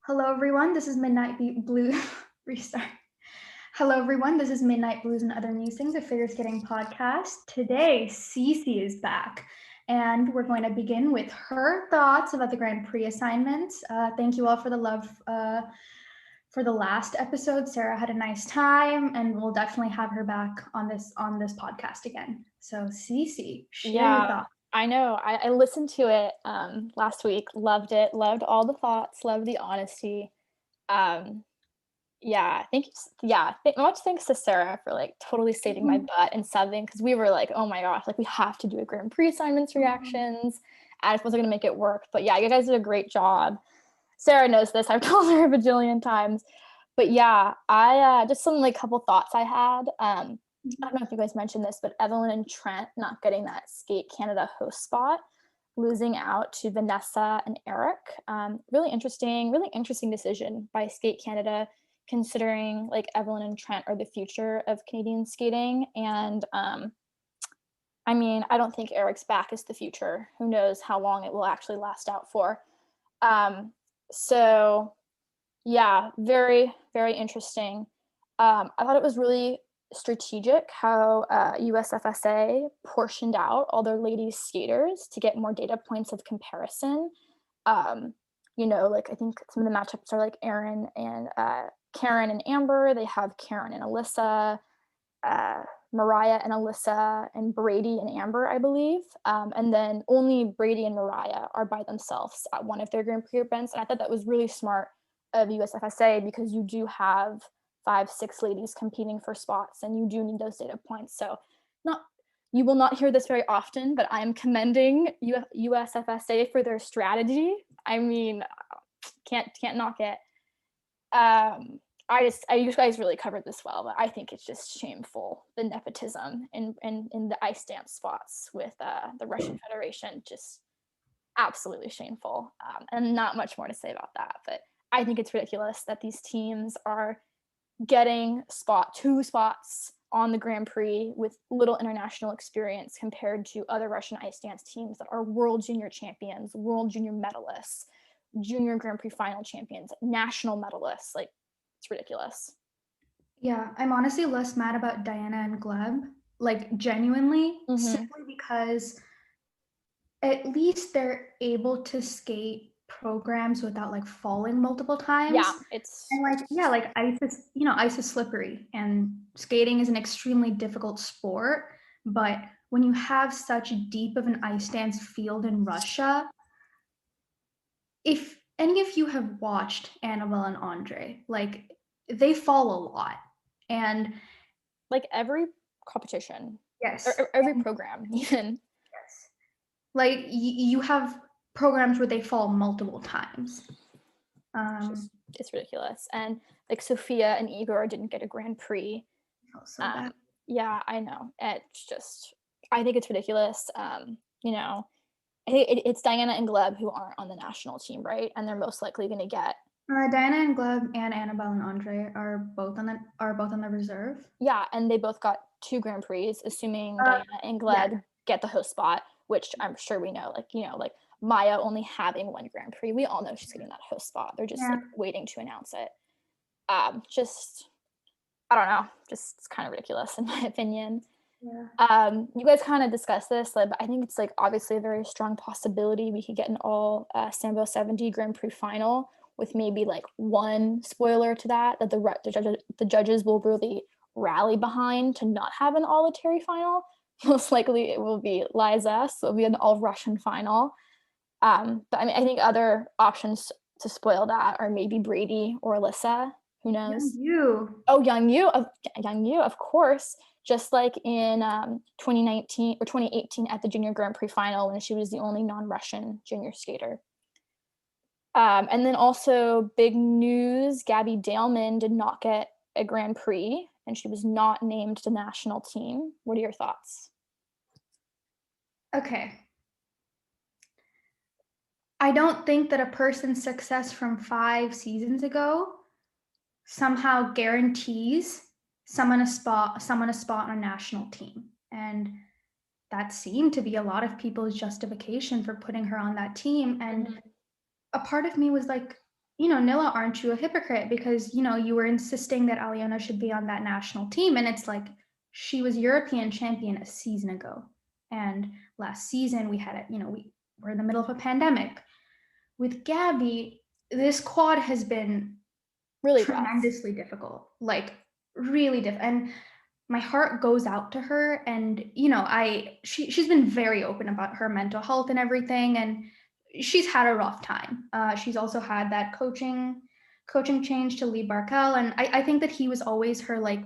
Hello everyone, this is Midnight Blue Restart. Hello everyone, this is Midnight Blues and Other Musings, a figure skating podcast. Today, Ceci is back, and we're going to begin with her thoughts about the Grand Prix assignments. Thank you all for the love for the last episode. Sarah had a nice time, and we'll definitely have her back on this podcast again. So, Ceci, share your thoughts. I know. I listened to it last week. Loved it. Loved all the thoughts. Loved the honesty. Much thanks to Sarah for like totally saving my butt and subbing, because we were like, oh my gosh, like we have to do a Grand Prix assignments reactions. I just wasn't gonna make it work. But yeah, you guys did a great job. Sarah knows this. I've told her a bajillion times. But yeah, I just some like couple thoughts I had. I don't know if you guys mentioned this, but Evelyn and Trent not getting that Skate Canada host spot, losing out to Vanessa and Eric. Really interesting decision by Skate Canada, considering like Evelyn and Trent are the future of Canadian skating. And I mean, I don't think Eric's back is the future. Who knows how long it will actually last out for. So yeah, very, very interesting. I thought it was really strategic how USFSA portioned out all their ladies skaters to get more data points of comparison. Like I think some of the matchups are like Karen and Amber. They have Karen and Alyssa, Mariah and Alyssa, and Brady and Amber, I believe. And then only Brady and Mariah are by themselves at one of their Grand Prix events. And I thought that was really smart of USFSA, because you do have 5-6 ladies competing for spots, and you do need those data points. So you will not hear this very often, but I am commending USFSA for their strategy. I mean, can't knock it. You guys really covered this well, but I think it's just shameful, the nepotism in the ice dance spots with the Russian Federation. Just absolutely shameful, and not much more to say about that. But I think it's ridiculous that these teams are getting two spots on the Grand Prix with little international experience compared to other Russian ice dance teams that are world junior champions, world junior medalists, junior Grand Prix final champions, national medalists. Like, it's ridiculous. Yeah, I'm honestly less mad about Diana and Gleb, like genuinely, simply because at least they're able to skate programs without like falling multiple times. Yeah, ice is slippery, and skating is an extremely difficult sport. But when you have such deep of an ice dance field in Russia, if any of you have watched Annabelle and Andre, like they fall a lot, and like every competition, yes, or every program even. Yes, like you have programs where they fall multiple times. It's ridiculous. And like Sophia and Igor didn't get a Grand Prix. Yeah, I know. It's just, I think it's ridiculous. I think it's Diana and Gleb who aren't on the national team, right? And they're most likely going to get. Diana and Gleb and Annabelle and Andre are both on the reserve. Yeah, and they both got 2 Grand Prix, assuming Diana and Gleb get the host spot, which I'm sure we know. Like Maya only having 1 Grand Prix, we all know she's getting that host spot. They're just like waiting to announce it. I don't know, just it's kind of ridiculous in my opinion. Yeah. You guys kind of discussed this, but I think it's like obviously a very strong possibility we could get an all Sambo 70 Grand Prix final, with maybe like one spoiler to that the judges will really rally behind to not have an all Terry final. Most likely it will be Liza, so it'll be an all Russian final. But I mean, I think other options to spoil that are maybe Brady or Alyssa. Who knows? Young Yu, of course. Just like in 2019 or 2018 at the Junior Grand Prix final, when she was the only non-Russian junior skater. And then also big news, Gabby Daleman did not get a Grand Prix, and she was not named to the national team. What are your thoughts? Okay. I don't think that a person's success from 5 seasons ago somehow guarantees someone a spot on a national team. And that seemed to be a lot of people's justification for putting her on that team. And a part of me was like, Nila, aren't you a hypocrite? Because, you were insisting that Alyona should be on that national team. And it's like, she was European champion a season ago. And last season we had we were in the middle of a pandemic. With Gabby, this quad has been really tremendously difficult, like really difficult. And my heart goes out to her. And, she's been very open about her mental health and everything. And she's had a rough time. She's also had that coaching change to Lee Barkel, and I think that he was always her like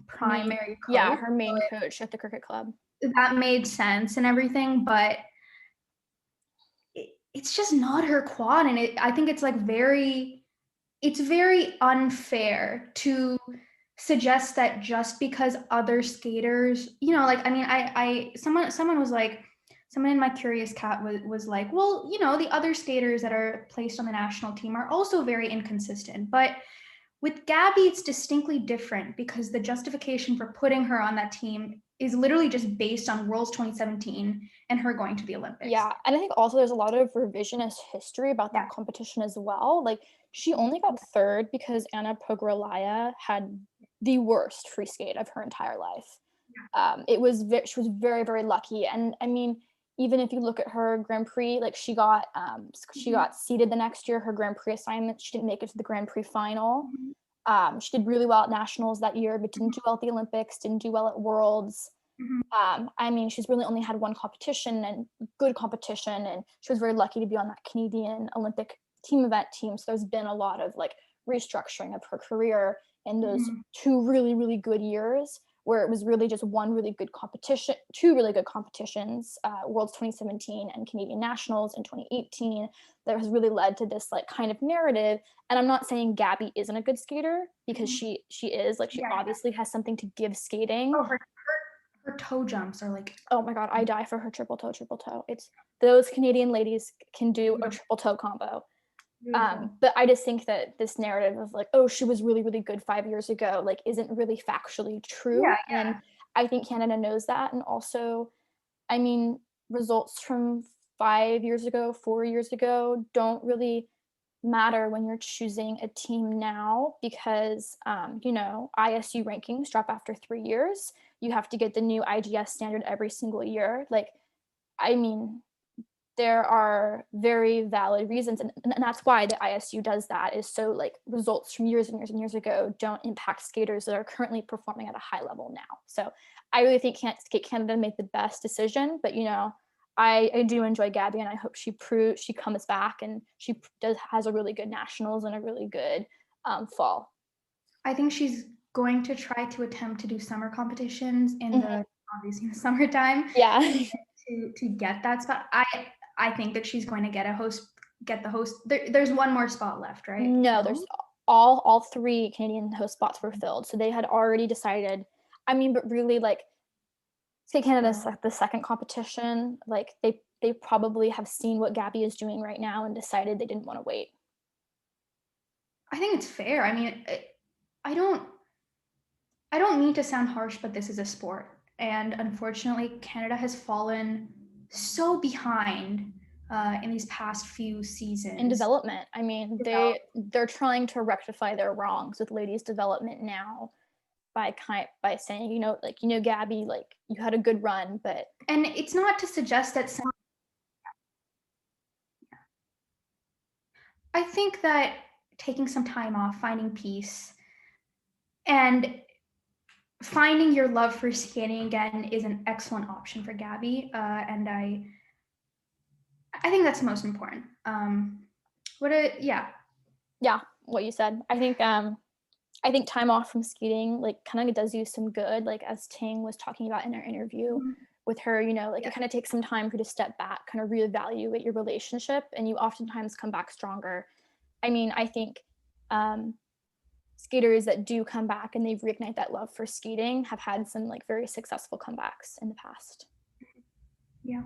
primary coach. Yeah, her main coach at the cricket club. That made sense and everything, but it's just not her quad, and I think it's like it's very unfair to suggest that just because other skaters, someone was like, someone in my Curious Cat was like, well, the other skaters that are placed on the national team are also very inconsistent. But with Gabby, it's distinctly different because the justification for putting her on that team is literally just based on Worlds 2017 and her going to the Olympics. Yeah, and I think also there's a lot of revisionist history about that competition as well. Like, she only got third because Anna Pogorelaya had the worst free skate of her entire life. She was very, very lucky. And I mean, even if you look at her Grand Prix, like she got seeded the next year, her Grand Prix assignment, she didn't make it to the Grand Prix final. She did really well at nationals that year, but didn't do well at the Olympics, didn't do well at Worlds. I mean, she's really only had one competition, and good competition, and she was very lucky to be on that Canadian Olympic team event team. So there's been a lot of like restructuring of her career in those two really, really good years, where it was really just two really good competitions, Worlds 2017 and Canadian Nationals in 2018, that has really led to this like kind of narrative. And I'm not saying Gabby isn't a good skater, because she is, like, she obviously has something to give skating. Oh, her toe jumps are like, oh my God, I die for her triple toe. It's, those Canadian ladies can do a triple toe combo. But I just think that this narrative of like, oh, she was really, really good 5 years ago, like, isn't really factually true. And I think Canada knows that. And also, I mean, results from 5 years ago, 4 years ago don't really matter when you're choosing a team now, because ISU rankings drop after 3 years. You have to get the new IGS standard every single year. Like, I mean, there are very valid reasons, and that's why the ISU does that, is so like results from years and years and years ago don't impact skaters that are currently performing at a high level now. So I really think Skate Canada made the best decision, but I do enjoy Gabby, and I hope she comes back, and she has a really good nationals and a really good fall. I think she's going to try to attempt to do summer competitions in obviously in the summertime. Yeah. To get that spot. I think that she's going to get the host. There's one more spot left, right? No, there's all 3 Canadian host spots were filled. So they had already decided. I mean, but really, like, Skate Canada's like the second competition. Like, they probably have seen what Gabby is doing right now and decided they didn't want to wait. I think it's fair. I mean, I don't mean to sound harsh, but this is a sport, and unfortunately, Canada has fallen so behind in these past few seasons. In development. I mean, they're trying to rectify their wrongs with ladies development now by saying, Gabby, like, you had a good run, but. And it's not to suggest that I think that taking some time off, finding peace, and finding your love for skating again is an excellent option for Gabby, and I think that's the most important. What you said. I think time off from skating, like, kind of does you some good, like, as Ting was talking about in our interview with her, it kind of takes some time for you to step back, kind of reevaluate your relationship, and you oftentimes come back stronger. I mean, I think skaters that do come back and they reignite that love for skating have had some like very successful comebacks in the past. Yeah.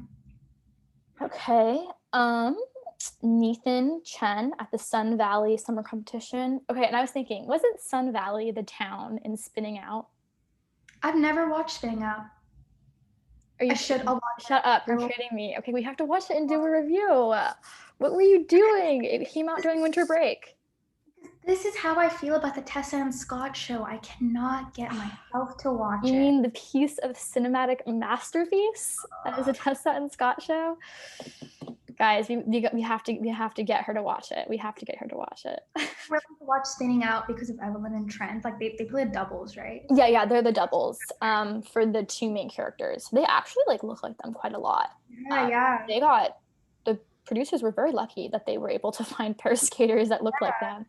Okay. Nathan Chen at the Sun Valley summer competition. Okay, and I was thinking, wasn't Sun Valley the town in Spinning Out? I've never watched Spinning Out. Are you Shut up, you're kidding me. Okay, we have to watch it and do a review. What were you doing? It came out during winter break. this is how I feel about the Tessa and Scott show. I cannot get myself to watch it. You mean the piece of cinematic masterpiece that is a Tessa and Scott show? Guys, we have to get her to watch it. We have to get her to watch it. We're going to watch Spinning Out because of Evelyn and Trent. Like they play doubles, right? Yeah, they're the doubles for the two main characters. They actually like look like them quite a lot. Yeah. The producers were very lucky that they were able to find pair skaters that looked like them.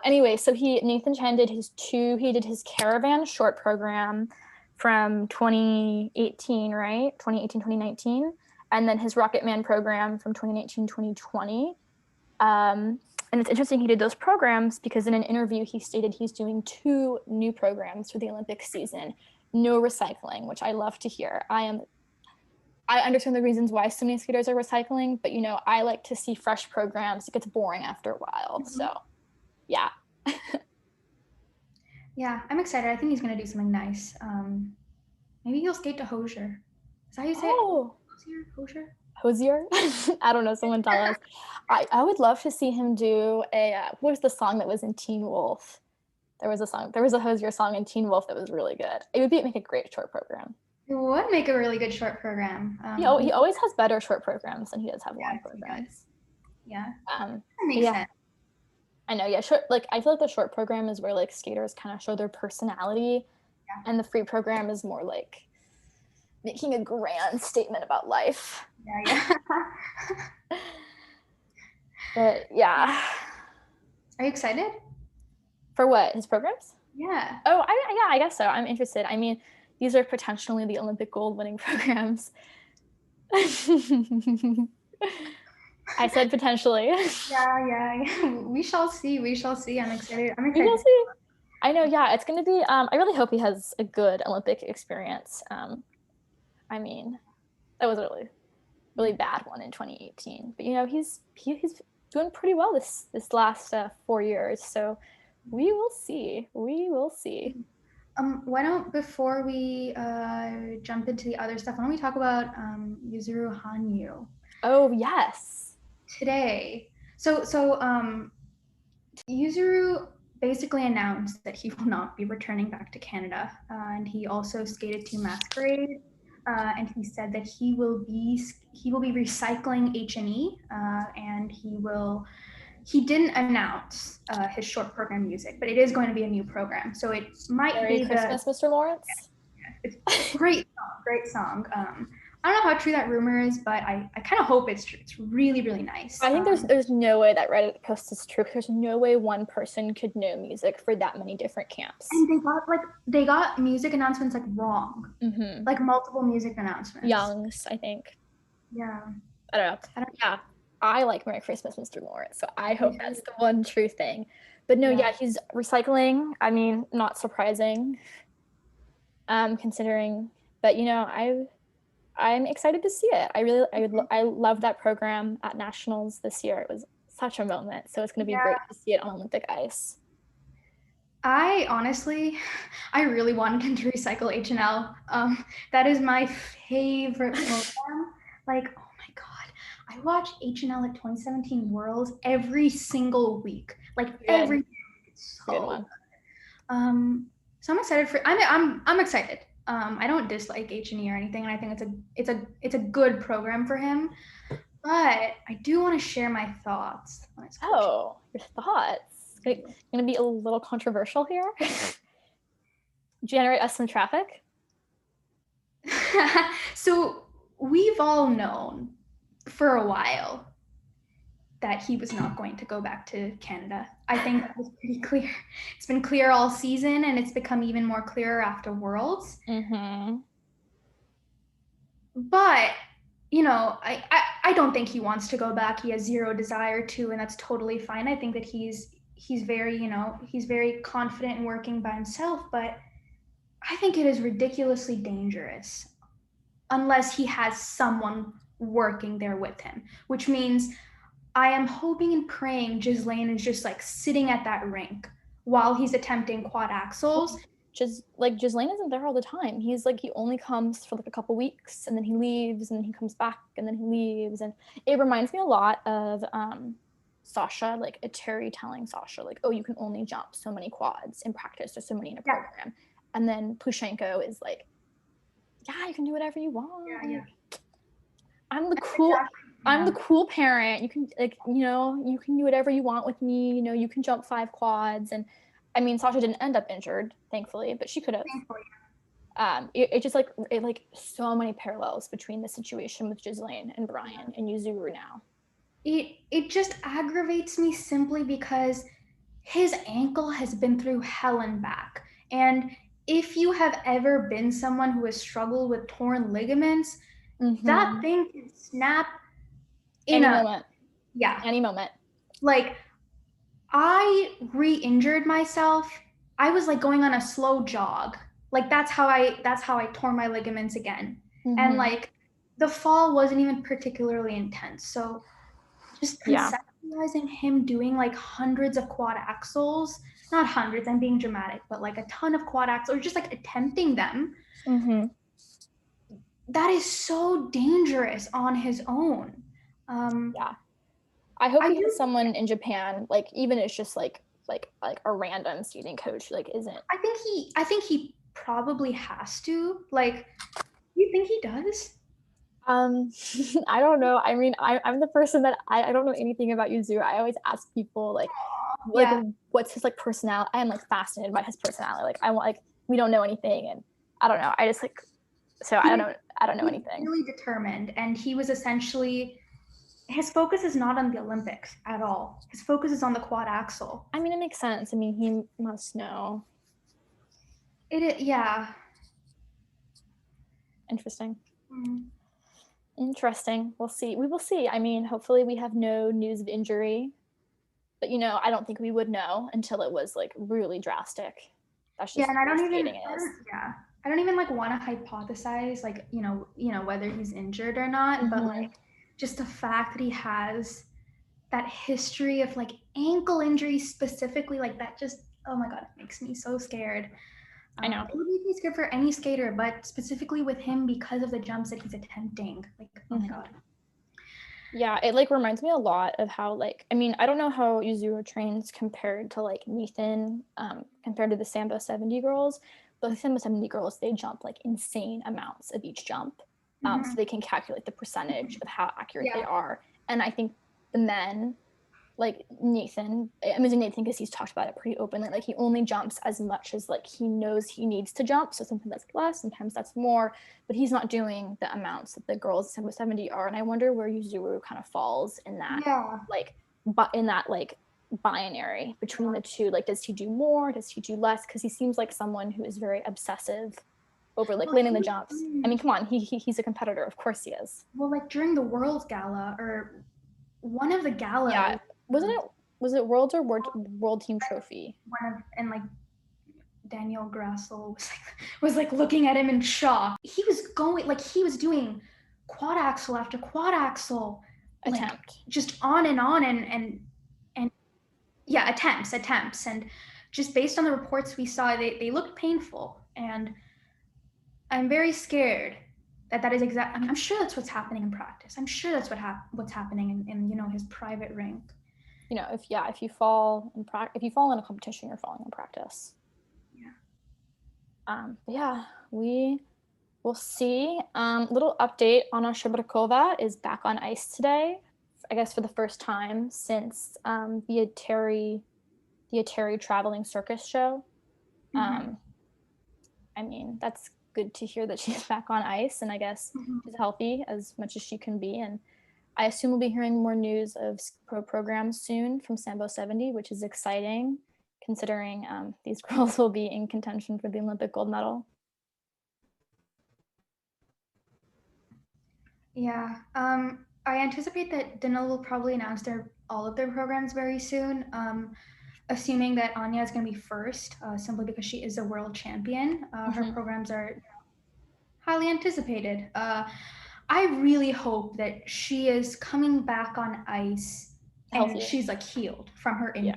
Anyway, so Nathan Chen did his Caravan short program from 2018, right? 2018, 2019. And then his Rocket Man program from 2019, 2020. And it's interesting he did those programs because in an interview he stated he's doing 2 new programs for the Olympic season. No recycling, which I love to hear. I understand the reasons why so many skaters are recycling, but I like to see fresh programs. It gets boring after a while. Mm-hmm. So yeah. Yeah, I'm excited. I think he's going to do something nice. Maybe he'll skate to Hosier. Is that how you say it? Hosier? I don't know. Someone tell us. I would love to see him do what was the song that was in Teen Wolf? There was a Hosier song in Teen Wolf that was really good. It would make a great short program. It would make a really good short program. He always has better short programs than he does have long programs. Yeah. That makes sense. I know, yeah. Short, I feel like the short program is where skaters kind of show their personality, and the free program is more making a grand statement about life. Yeah. But yeah. Are you excited? For what? His programs? Yeah. Oh, I guess so. I'm interested. I mean, these are potentially the Olympic gold winning programs. I said potentially. Yeah. We shall see. I'm excited. We shall see. I know, yeah, it's going to be, I really hope he has a good Olympic experience. I mean, that was a really, really bad one in 2018. But, he's doing pretty well this last 4 years. So we will see. Why don't, before we jump into the other stuff, why don't we talk about Yuzuru Hanyu? Oh, yes. Today. So Yuzuru basically announced that he will not be returning back to Canada. And he also skated to Masquerade. And he said that he will be recycling H&E, and he didn't announce his short program music, but it is going to be a new program. So it might Merry be Christmas, Mr. Lawrence. Yeah, it's a great song. I don't know how true that rumor is, but I kind of hope it's true. It's really, really nice. I think there's no way that Reddit post is true. There's no way one person could know music for that many different camps. And they got music announcements wrong. Mm-hmm. Multiple music announcements. Youngs, I think. Yeah. I don't know. Yeah. I like Merry Christmas, Mr. Lawrence, so I hope that's the one true thing. But no, yeah, he's recycling. I mean, not surprising, considering. But I'm excited to see it. I love that program at Nationals this year. It was such a moment. So it's going to be great to see it on Olympic ice. I really wanted him to recycle H&L. That is my favorite program. Oh my God. I watch H&L at 2017 Worlds every single week. Every week. It's so good. So I'm excited I'm excited. I don't dislike H&E or anything, and I think it's a good program for him. But I do want to share my thoughts on his coaching. Oh, your thoughts? Going to be a little controversial here. Generate us some traffic. So we've all known for a while that he was not going to go back to Canada. I think that was pretty clear. It's been clear all season, and it's become even more clear after Worlds. Mm-hmm. But, I don't think he wants to go back. He has zero desire to, and that's totally fine. I think that he's very, he's very confident in working by himself, but I think it is ridiculously dangerous unless he has someone working there with him, which means I am hoping and praying Ghislaine is just sitting at that rink while he's attempting quad axels. Just Ghislaine isn't there all the time. He's he only comes for a couple weeks, and then he leaves, and then he comes back, and then he leaves. And it reminds me a lot of Sasha, like Eteri telling Sasha, like, oh, you can only jump so many quads in practice or so many in a program. And then Plushenko is like, yeah, you can do whatever you want. Yeah. I'm the cool parent. You can, like, you know, you can do whatever you want with me. You know, you can jump 5 quads. And I mean, Sasha didn't end up injured, thankfully, but she could have. It just like so many parallels between the situation with Ghislaine and Brian and Yuzuru now. It just aggravates me simply because his ankle has been through hell and back. And if you have ever been someone who has struggled with torn ligaments, that thing can snap in any moment. Yeah. Any moment. Like, I re-injured myself. I was like going on a slow jog. Like that's how I tore my ligaments again. And like the fall wasn't even particularly intense. So just conceptualizing him doing like hundreds of quad axles, not hundreds, I'm being dramatic, but like a ton of quad axles, or just like attempting them. That is so dangerous on his own. I hope he has someone in Japan, like even it's just like a random skating coach, like isn't. I think he probably has to. Like, do you think he does? I don't know. I mean, I'm the person that I don't know anything about Yuzuru. I always ask people like what's his like personality. I am like fascinated by his personality. Like I want, like, we don't know anything, and I don't know. I just like, so I don't know anything. Really determined, and he was essentially, his focus is not on the Olympics at all. His focus is on the quad axle. I mean, it makes sense. I mean, he must know. Yeah. Interesting. Interesting. We'll see. We will see. I mean, hopefully we have no news of injury, but you know, I don't think we would know until it was like really drastic. That's just and I don't even like want to hypothesize like you know whether he's injured or not, but like just the fact that he has that history of like ankle injuries specifically, like that just, oh my god, it makes me so scared. I know. It would make me scared for any skater, but specifically with him because of the jumps that he's attempting. Like, oh my god. Yeah, it like reminds me a lot of how, like, I mean, I don't know how Yuzuru trains compared to like Nathan, compared to the Sambo 70 girls, but the Sambo 70 girls, they jump like insane amounts of each jump. So they can calculate the percentage of how accurate they are. And I think the men, like Nathan, I'm using Nathan because he's talked about it pretty openly, like he only jumps as much as like he knows he needs to jump. So sometimes that's less, sometimes that's more, but he's not doing the amounts that the girls at 70 are. And I wonder where Yuzuru kind of falls in that, like, but in that like binary between the two. Like, does he do more? Does he do less? Because he seems like someone who is very obsessive over like landing the jumps. I mean, come on, he's a competitor. Of course he is. Well, like during the Worlds Gala or one of the galas. Yeah. Was it Worlds or World Team Trophy? And like Daniel Grassel was like looking at him in shock. He was going, like he was doing quad axle after quad axle attempt, like, just on and yeah, attempts, and just based on the reports we saw, they looked painful, and I'm very scared that is exactly. I'm sure that's what's happening in practice. I'm sure that's what's happening in you know his private rink. You know, if you fall in a competition, you're falling in practice. But yeah, we will see. Little update on Shcherbakova is back on ice today, I guess for the first time since the Eteri traveling circus show. I mean, that's good to hear that she's back on ice, and I guess she's healthy as much as she can be. And I assume we'll be hearing more news of pro programs soon from Sambo 70, which is exciting, considering these girls will be in contention for the Olympic gold medal. Yeah, I anticipate that Nila will probably announce all of their programs very soon, assuming that Anya is going to be first, simply because she is a world champion. Her programs are highly anticipated. I really hope that she is coming back on ice and she's like healed from her injury.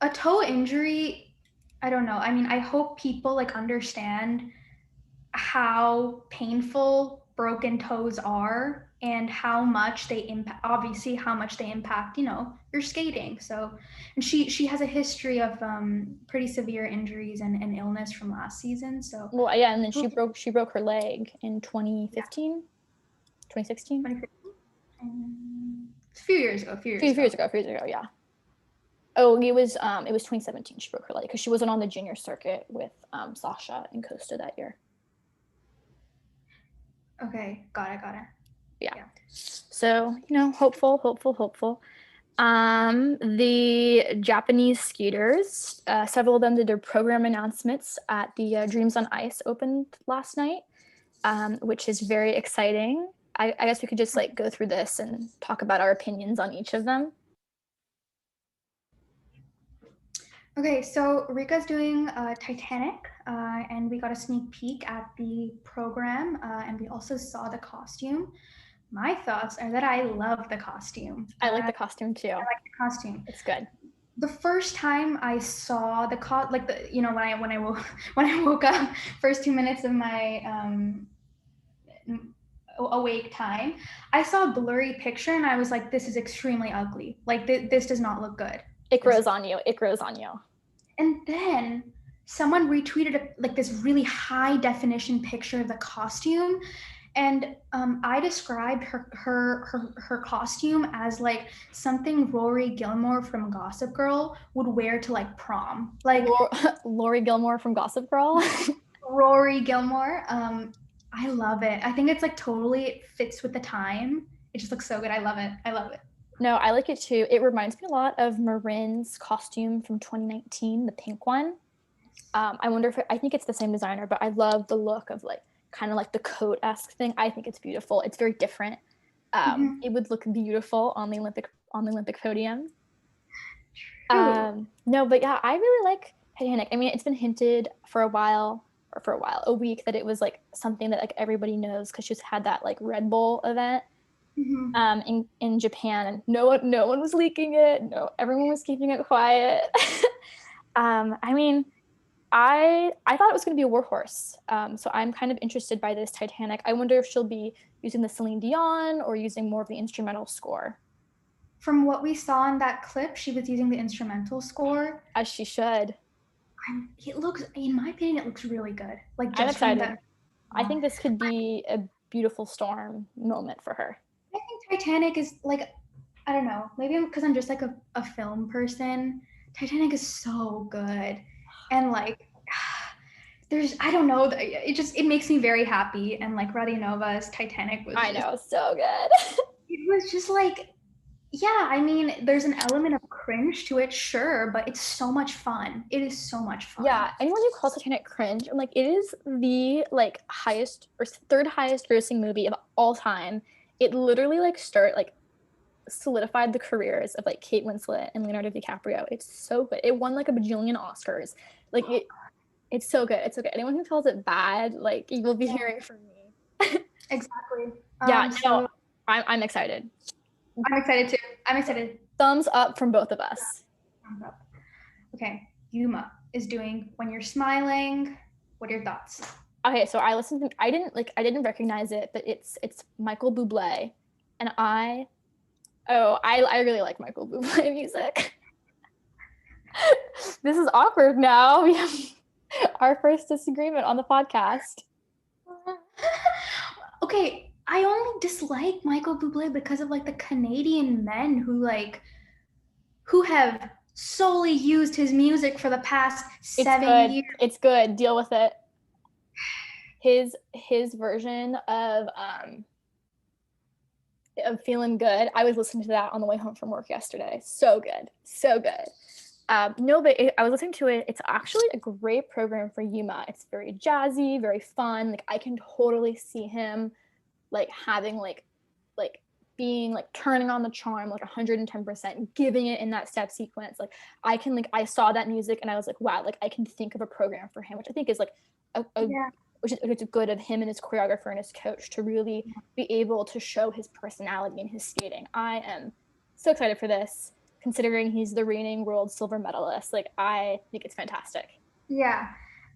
A toe injury, I don't know. I mean, I hope people like understand how painful broken toes are. and how much they impact, obviously how much they impact, your skating. So, and she has a history of pretty severe injuries and illness from last season. So, well, yeah, and then she broke her leg in 2015, 2016. 2015? A few years ago, yeah. Oh, it was 2017 she broke her leg because she wasn't on the junior circuit with Sasha and Costa that year. Okay, got it. Yeah. So, hopeful. The Japanese skaters, several of them did their program announcements at the Dreams on Ice opened last night, which is very exciting. I guess we could just like go through this and talk about our opinions on each of them. Okay, so Rika's doing Titanic, and we got a sneak peek at the program, and we also saw the costume. My thoughts are that I love the costume. I like the costume too. I like the costume. It's good. The first time I saw the when I woke up, first 2 minutes of my awake time, I saw a blurry picture and I was like, this is extremely ugly. Like this does not look good. It grows on you. And then someone retweeted like this really high definition picture of the costume. And I described her costume as like something Rory Gilmore from Gossip Girl would wear to like prom. Like Rory Gilmore from Gossip Girl. Rory Gilmore. I love it. I think it's like totally fits with the time. It just looks so good. I love it. No, I like it too. It reminds me a lot of Marin's costume from 2019, the pink one. I wonder if I think it's the same designer, but I love the look of like kind of like the coat-esque thing. I think it's beautiful. It's very different. It would look beautiful on the Olympic podium. No, but yeah, I really like Titanic. I mean, it's been hinted for a week that it was like something that like everybody knows because she's had that like Red Bull event in Japan, and no one was leaking it. No, everyone was keeping it quiet. I mean, I thought it was going to be a warhorse. So I'm kind of interested by this Titanic. I wonder if she'll be using the Celine Dion or using more of the instrumental score. From what we saw in that clip, she was using the instrumental score. As she should. It looks, in my opinion, it looks really good. Like I'm excited. I think this could be a beautiful storm moment for her. I think Titanic is like, I don't know, maybe because I'm just like a film person. Titanic is so good. And like, I don't know, it makes me very happy. And like Radionova's Titanic was so good. It was just like, yeah, I mean, there's an element of cringe to it, sure, but it's so much fun. It is so much fun. Yeah, anyone who calls Titanic cringe, I'm like, it is the like highest or third highest grossing movie of all time. It literally like solidified the careers of like Kate Winslet and Leonardo DiCaprio. It's so good. It won like a bajillion Oscars. Like it's so good. It's so good. Anyone who calls it bad, like you will be hearing from me. Exactly. I'm excited. I'm excited too. I'm excited. Thumbs up from both of us. Thumbs up. Okay, Yuma is doing When You're Smiling. What are your thoughts? Okay, so I didn't recognize it, but it's Michael Bublé, and I really like Michael Bublé music. This is awkward now. We have our first disagreement on the podcast. Okay, I only dislike Michael Bublé because of like the Canadian men who have solely used his music for the past 7 years. It's good. Deal with it. His version of Feeling Good. I was listening to that on the way home from work yesterday. So good. No, but I was listening to it. It's actually a great program for Yuma. It's very jazzy, very fun. Like I can totally see him like having like being like turning on the charm like 110%, giving it in that step sequence. Like I saw that music and I was like, wow, like I can think of a program for him, which I think is like which is good of him and his choreographer and his coach to really be able to show his personality in his skating. I am so excited for this, considering he's the reigning world silver medalist. Like I think it's fantastic. Yeah.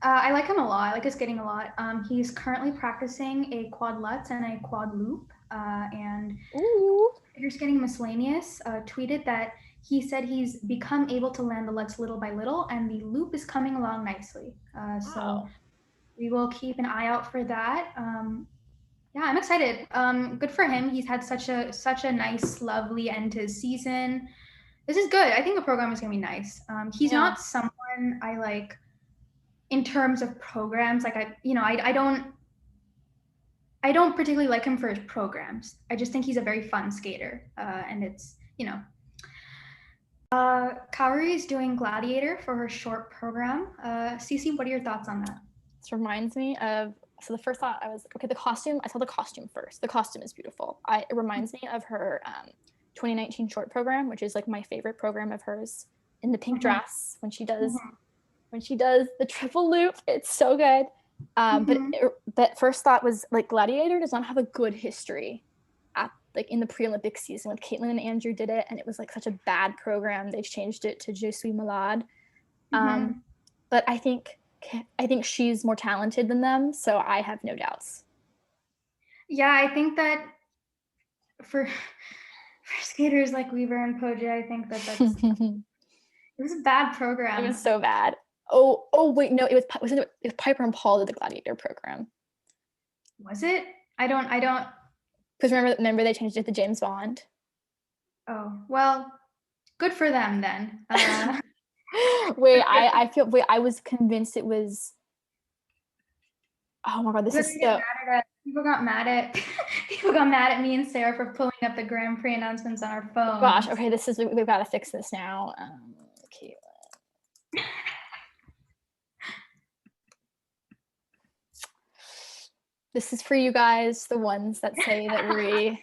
I like him a lot. I like his skating a lot. He's currently practicing a quad lutz and a quad loop. and Ooh. Figure Skating Miscellaneous tweeted that he said he's become able to land the legs little by little, and the loop is coming along nicely. So we will keep an eye out for that. Yeah, I'm excited. Good for him. He's had such a nice, lovely end to his season. This is good. I think the program is gonna be nice. He's not someone I like in terms of programs. Like I don't particularly like him for his programs. I just think he's a very fun skater, and it's Kaori is doing Gladiator for her short program. Ceci, what are your thoughts on that? This reminds me of, so the first thought I was, okay, the costume, I saw the costume first. The costume is beautiful. It reminds me of her 2019 short program, which is like my favorite program of hers, in the pink dress when she does the triple loop. It's so good. But first thought was like Gladiator does not have a good history at like in the pre-Olympic season. When Caitlin and Andrew did it, and it was like such a bad program. They changed it to Je suis malade. But I think she's more talented than them, so I have no doubts. Yeah, I think that for skaters like Weaver and Poje, I think that's it was a bad program. It was so bad. Oh wait, no, it was Piper and Paul did the Gladiator program. Was it? I don't. Because remember they changed it to James Bond. Oh well, good for them then. I was convinced it was. Oh my god, this is so. People got mad at me and Sarah for pulling up the Grand Prix announcements on our phone. Gosh, okay, we've got to fix this now. Okay. This is for you guys, the ones that say that we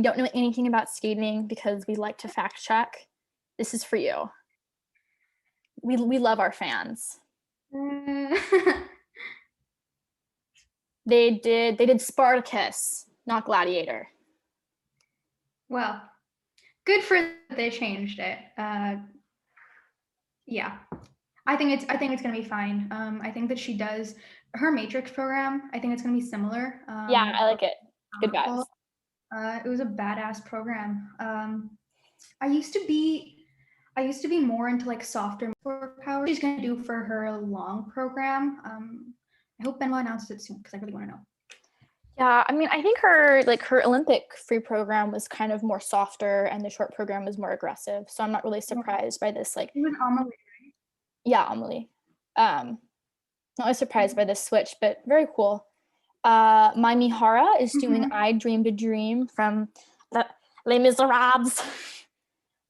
don't know anything about skating because we like to fact check. This is for you. We love our fans. They did Spartacus, not Gladiator. Well, good for they changed it. Yeah, I think it's gonna be fine. I think that she does her Matrix program. I think it's gonna be similar. Yeah, I like it. Good vibes. It was a badass program. I used to be more into like softer power. She's gonna do for her long program. I hope Benoit announces it soon because I really want to know. Yeah, I mean, I think her Olympic free program was kind of more softer, and the short program was more aggressive. So I'm not really surprised by this. Like, it was Amelie, right? Yeah, Amelie. Not really surprised by this switch, but very cool. Mai Mihara is doing "I Dreamed a Dream" from Les Miserables.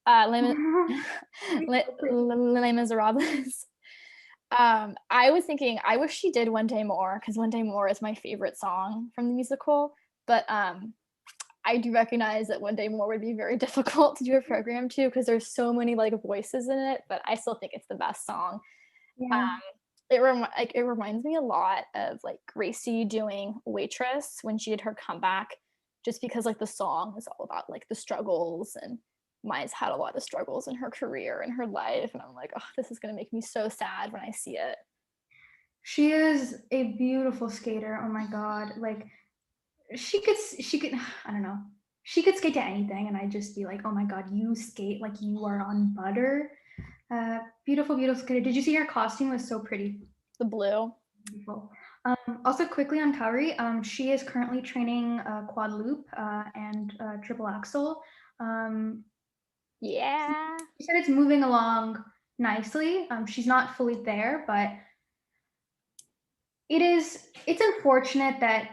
Les Miserables. I was thinking, I wish she did One Day More, because One Day More is my favorite song from the musical, but I do recognize that One Day More would be very difficult to do a program to, because there's so many like voices in it, but I still think it's the best song. Yeah. It reminds me a lot of like Gracie doing Waitress when she did her comeback, just because like the song is all about like the struggles, and Mai's had a lot of struggles in her career and her life, and I'm like, oh, this is gonna make me so sad when I see it. She is a beautiful skater. Oh my god, like she could I don't know, she could skate to anything, and I'd just be like, oh my god, you skate like you are on butter. Beautiful skater. Did you see her costume? Was so pretty. The blue. Beautiful. Also quickly on Kaori, she is currently training quad loop and triple axel. Yeah. She said it's moving along nicely. She's not fully there, but it's unfortunate that,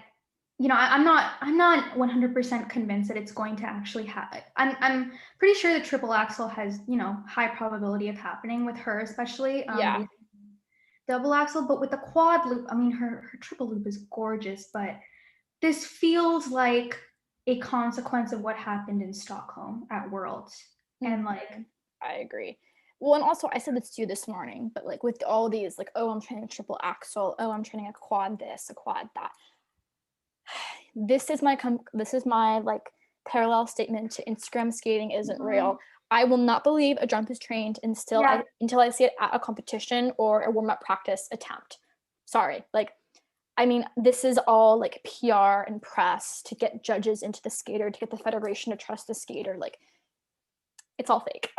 I'm not 100% convinced that it's going to actually happen. I'm pretty sure the triple axel has, high probability of happening with her, especially. Yeah. Double axel, but with the quad loop, I mean, her triple loop is gorgeous, but this feels like a consequence of what happened in Stockholm at Worlds. And like, I agree. Well, and also I said this to you this morning, but like with all these, like, oh, I'm training a triple axel, oh, I'm training a quad this, a quad that. This is my like parallel statement to Instagram skating isn't real. I will not believe a jump is trained until I see it at a competition or a warm-up practice attempt. Sorry, like I mean, this is all like PR and press to get judges into the skater, to get the federation to trust the skater. Like, it's all fake.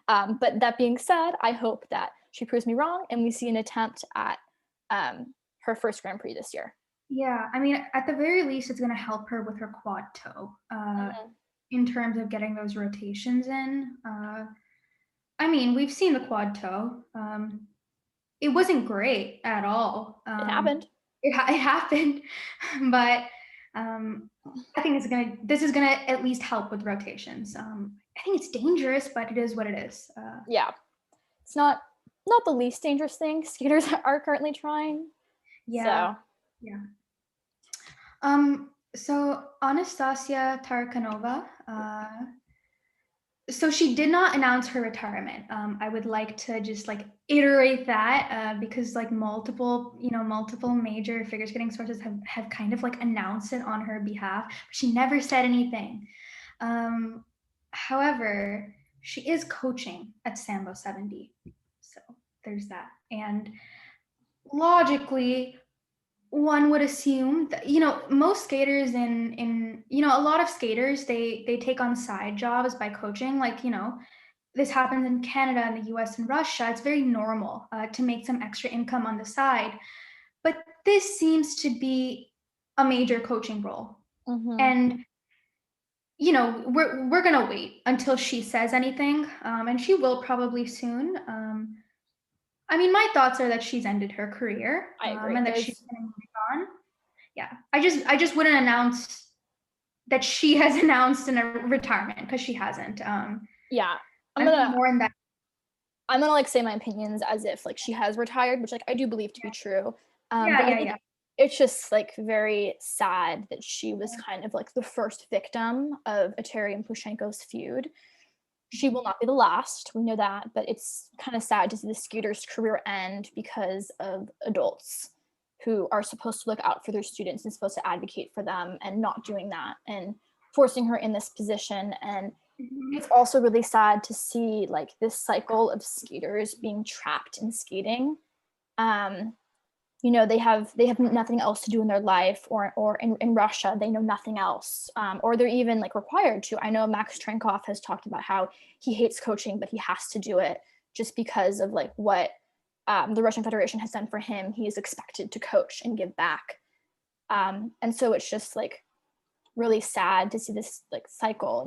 But that being said, I hope that she proves me wrong and we see an attempt at her first Grand Prix this year. Yeah, I mean, at the very least, it's going to help her with her quad toe in terms of getting those rotations in. I mean, we've seen the quad toe. It wasn't great at all. It happened. It happened, but I think this is gonna at least help with rotations. I think it's dangerous, but it is what it is. Yeah, it's not the least dangerous thing skaters are currently trying. Yeah. Yeah. So Anastasia Tarakanova, so she did not announce her retirement. I would like to just like iterate that because like multiple major figure skating sources have kind of like announced it on her behalf, but she never said anything. However, she is coaching at Sambo 70. So there's that. And logically, one would assume that, most skaters in a lot of skaters, they take on side jobs by coaching. Like, this happens in Canada and the US and Russia. It's very normal to make some extra income on the side. But this seems to be a major coaching role. Mm-hmm. And, we're going to wait until she says anything. And she will probably soon. I mean, my thoughts are that she's ended her career. I agree. And that she's going to move on. Yeah, I just wouldn't announce that she has announced in a retirement because she hasn't. Yeah, I'm gonna like say my opinions as if like she has retired, which like I do believe to be true. Yeah. It's just like very sad that she was kind of like the first victim of Eteri and Plushenko's feud. She will not be the last, we know that, but it's kind of sad to see the skater's career end because of adults who are supposed to look out for their students and supposed to advocate for them and not doing that and forcing her in this position. And it's also really sad to see like this cycle of skaters being trapped in skating. They have nothing else to do in their life, or in Russia, they know nothing else, or they're even like required to. I know Max Trenkov has talked about how he hates coaching, but he has to do it just because of like what the Russian Federation has done for him. He is expected to coach and give back. And so it's just like really sad to see this like cycle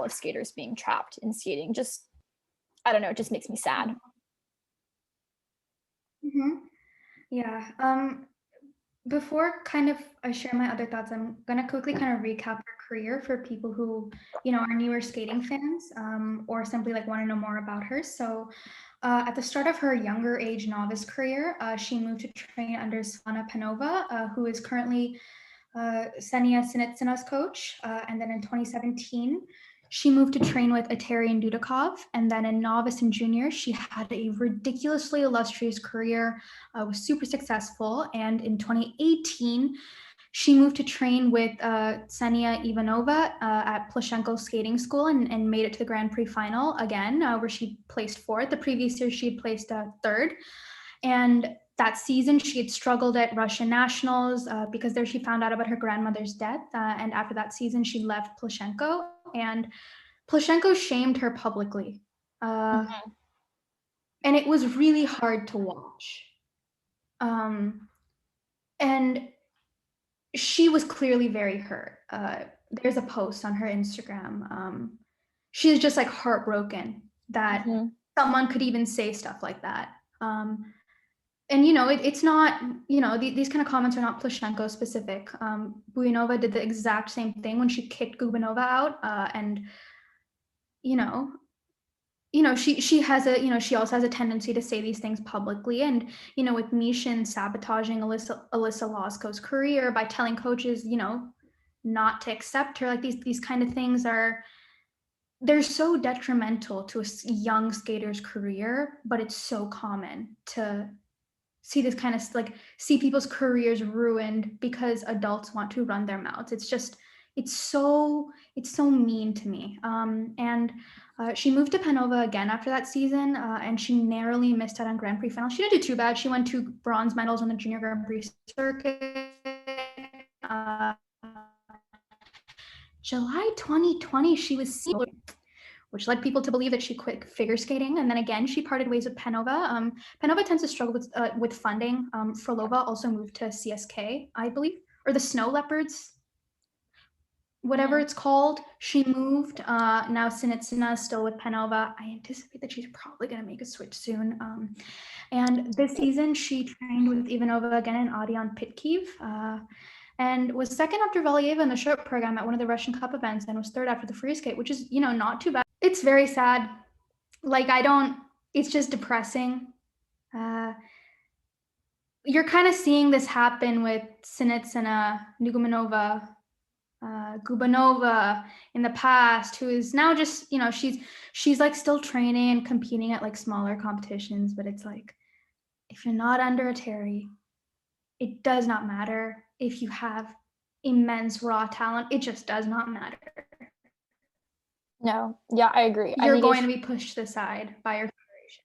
of skaters being trapped in skating. Just, I don't know, it just makes me sad. Mm-hmm. Yeah. Before kind of I share my other thoughts, I'm gonna quickly kind of recap her career for people who, are newer skating fans, or simply like want to know more about her. So at the start of her younger age novice career, she moved to train under Svetlana Panova, who is currently Ksenia Sinitsina's coach. And then in 2017, she moved to train with Eteri and Dudakov. And then in novice and junior, she had a ridiculously illustrious career, was super successful. And in 2018, she moved to train with Ksenia Ivanova at Plushenko Skating School and made it to the Grand Prix final again, where she placed fourth. The previous year, she had placed third. And that season, she had struggled at Russian nationals because there she found out about her grandmother's death. And after that season, she left Plushenko, and Plushenko shamed her publicly. And it was really hard to watch. And she was clearly very hurt. There's a post on her Instagram. She's just like heartbroken that someone could even say stuff like that. And, it's not, these kind of comments are not Plushenko specific. Buyanova did the exact same thing when she kicked Gubanova out. And, she has she also has a tendency to say these things publicly. And, with Mishin sabotaging Alyssa Lasko's career by telling coaches, not to accept her, like these kind of things they're so detrimental to a young skater's career, but it's so common to see this kind of like see people's careers ruined because adults want to run their mouths. It's so mean to me. And She moved to Panova again after that season, and she narrowly missed out on Grand Prix final. She didn't do too bad. She won 2 bronze medals on the junior Grand Prix circuit. July 2020, she was seen, which led people to believe that she quit figure skating. And then again, she parted ways with Panova. Panova tends to struggle with funding. Frolova also moved to CSK, I believe, or the Snow Leopards, whatever it's called. She moved. Now Sinitsina is still with Panova. I anticipate that she's probably going to make a switch soon. And this season, she trained with Ivanova again and Adion Pitkiv. And was second after Valieva in the short program at one of the Russian Cup events, and was third after the free skate, which is, not too bad. It's very sad. Like, it's just depressing. You're kind of seeing this happen with Sinitsina, Nugumanova, Gubanova in the past, who is now just, she's like still training and competing at like smaller competitions, but it's like, if you're not under a Terry, it does not matter. If you have immense raw talent, it just does not matter. No, yeah, I agree. You're going to be pushed aside by your federation.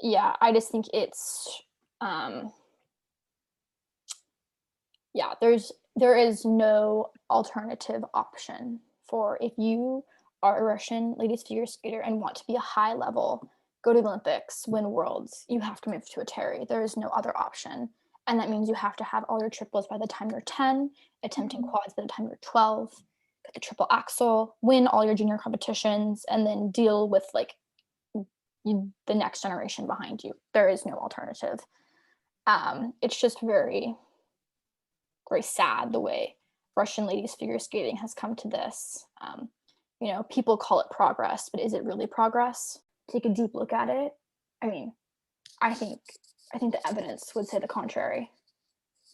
Yeah, I just think it's, there is no alternative option for, if you are a Russian ladies figure skater and want to be a high level, go to the Olympics, win worlds, you have to move to a Terry. There is no other option. And that means you have to have all your triples by the time you're 10, attempting quads by the time you're 12, get the triple axel, win all your junior competitions, and then deal with like the next generation behind you. There is no alternative. It's just very, very sad the way Russian ladies figure skating has come to this. People call it progress, but is it really progress? Take a deep look at it. I mean, I think the evidence would say the contrary.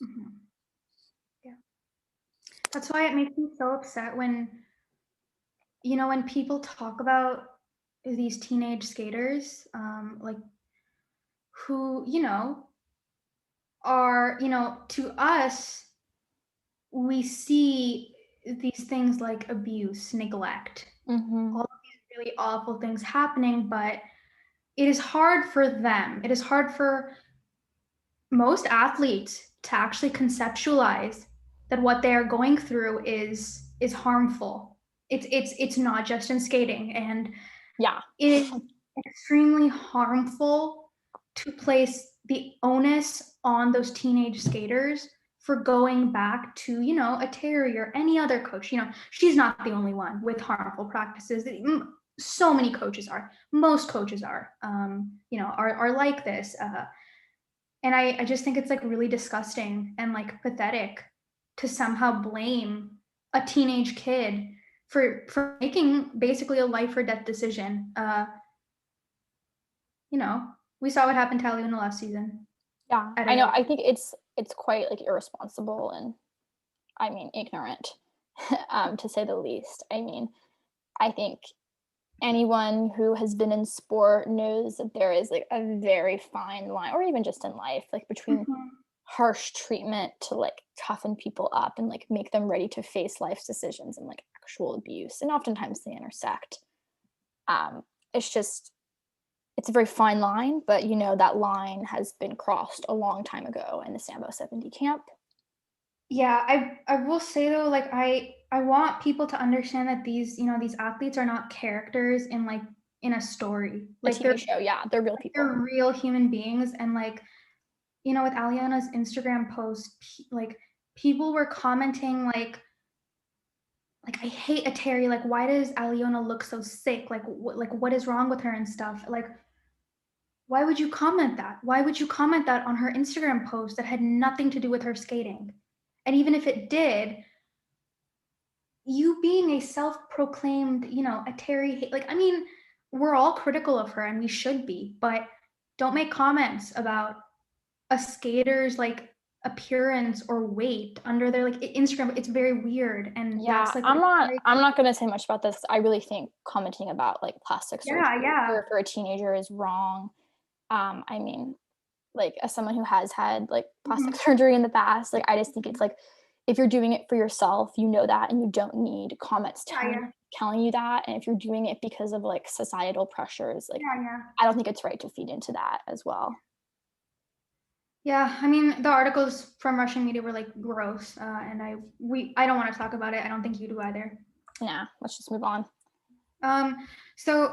Mm-hmm. Yeah. That's why it makes me so upset when people talk about these teenage skaters, like who, are, to us, we see these things like abuse, neglect, all of these really awful things happening, but it is hard for them. It is hard for most athletes to actually conceptualize that what they are going through is harmful. It's not just in skating, and it is extremely harmful to place the onus on those teenage skaters for going back to, a Terry or any other coach. She's not the only one with harmful practices. So many coaches are. Most coaches are like this. And I just think it's like really disgusting and like pathetic to somehow blame a teenage kid for making basically a life or death decision. We saw what happened to Aliona last season. Yeah, I know. I think it's quite like irresponsible and, I mean, ignorant, to say the least. I mean, I think anyone who has been in sport knows that there is like a very fine line, or even just in life, like between harsh treatment to like toughen people up and like make them ready to face life's decisions, and like actual abuse. And oftentimes they intersect. It's a very fine line, but that line has been crossed a long time ago in the Sambo 70 camp. Yeah, I will say though, like I want people to understand that these athletes are not characters in a story. Like they're show, they're real people. They're real human beings, and like with Aliona's Instagram post, like people were commenting like I hate a Terry. Like, why does Aliona look so sick? Like what is wrong with her and stuff? Like, why would you comment that? Why would you comment that on her Instagram post that had nothing to do with her skating? And even if it did, you being a self-proclaimed, a Terry, like, I mean, we're all critical of her and we should be, but don't make comments about a skater's like appearance or weight under their like Instagram. It's very weird. And that's like, I'm not going to say much about this. I really think commenting about like plastic surgery for a teenager is wrong. I mean, like, as someone who has had like plastic surgery in the past, like I just think it's like, if you're doing it for yourself, that, and you don't need comments telling you telling you that, and if you're doing it because of like societal pressures, like Yeah. I don't think it's right to feed into that as well. Yeah, I mean, the articles from Russian media were like gross, and I don't want to talk about it. I don't think you do either. Yeah, let's just move on. So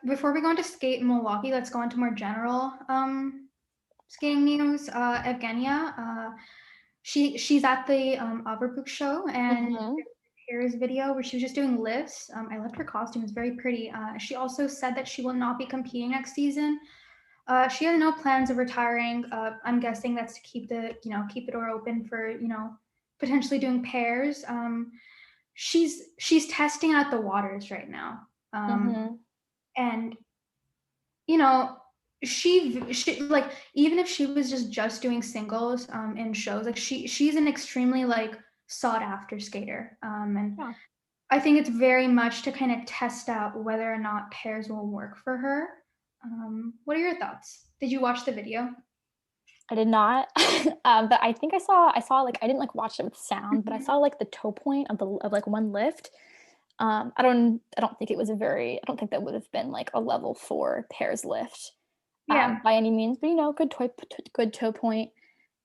before we go into skate in Milwaukee, let's go into more general skating news. Evgenia, she's at the Overbook show, and here's a video where she was just doing lifts. I loved her costume; it's very pretty. She also said that she will not be competing next season. She has no plans of retiring. I'm guessing that's to keep the door open for potentially doing pairs. She's testing out the waters right now, and she like, even if she was just doing singles in shows, like she's an extremely like sought after skater, and I think it's very much to kind of test out whether or not pairs will work for her. What are your thoughts? Did you watch the video? I did not, but I think I saw like, I didn't like watch it with sound, but I saw like the toe point of like one lift. I don't think it was I don't think that would have been like a level 4 pairs lift, by any means, but good toe point.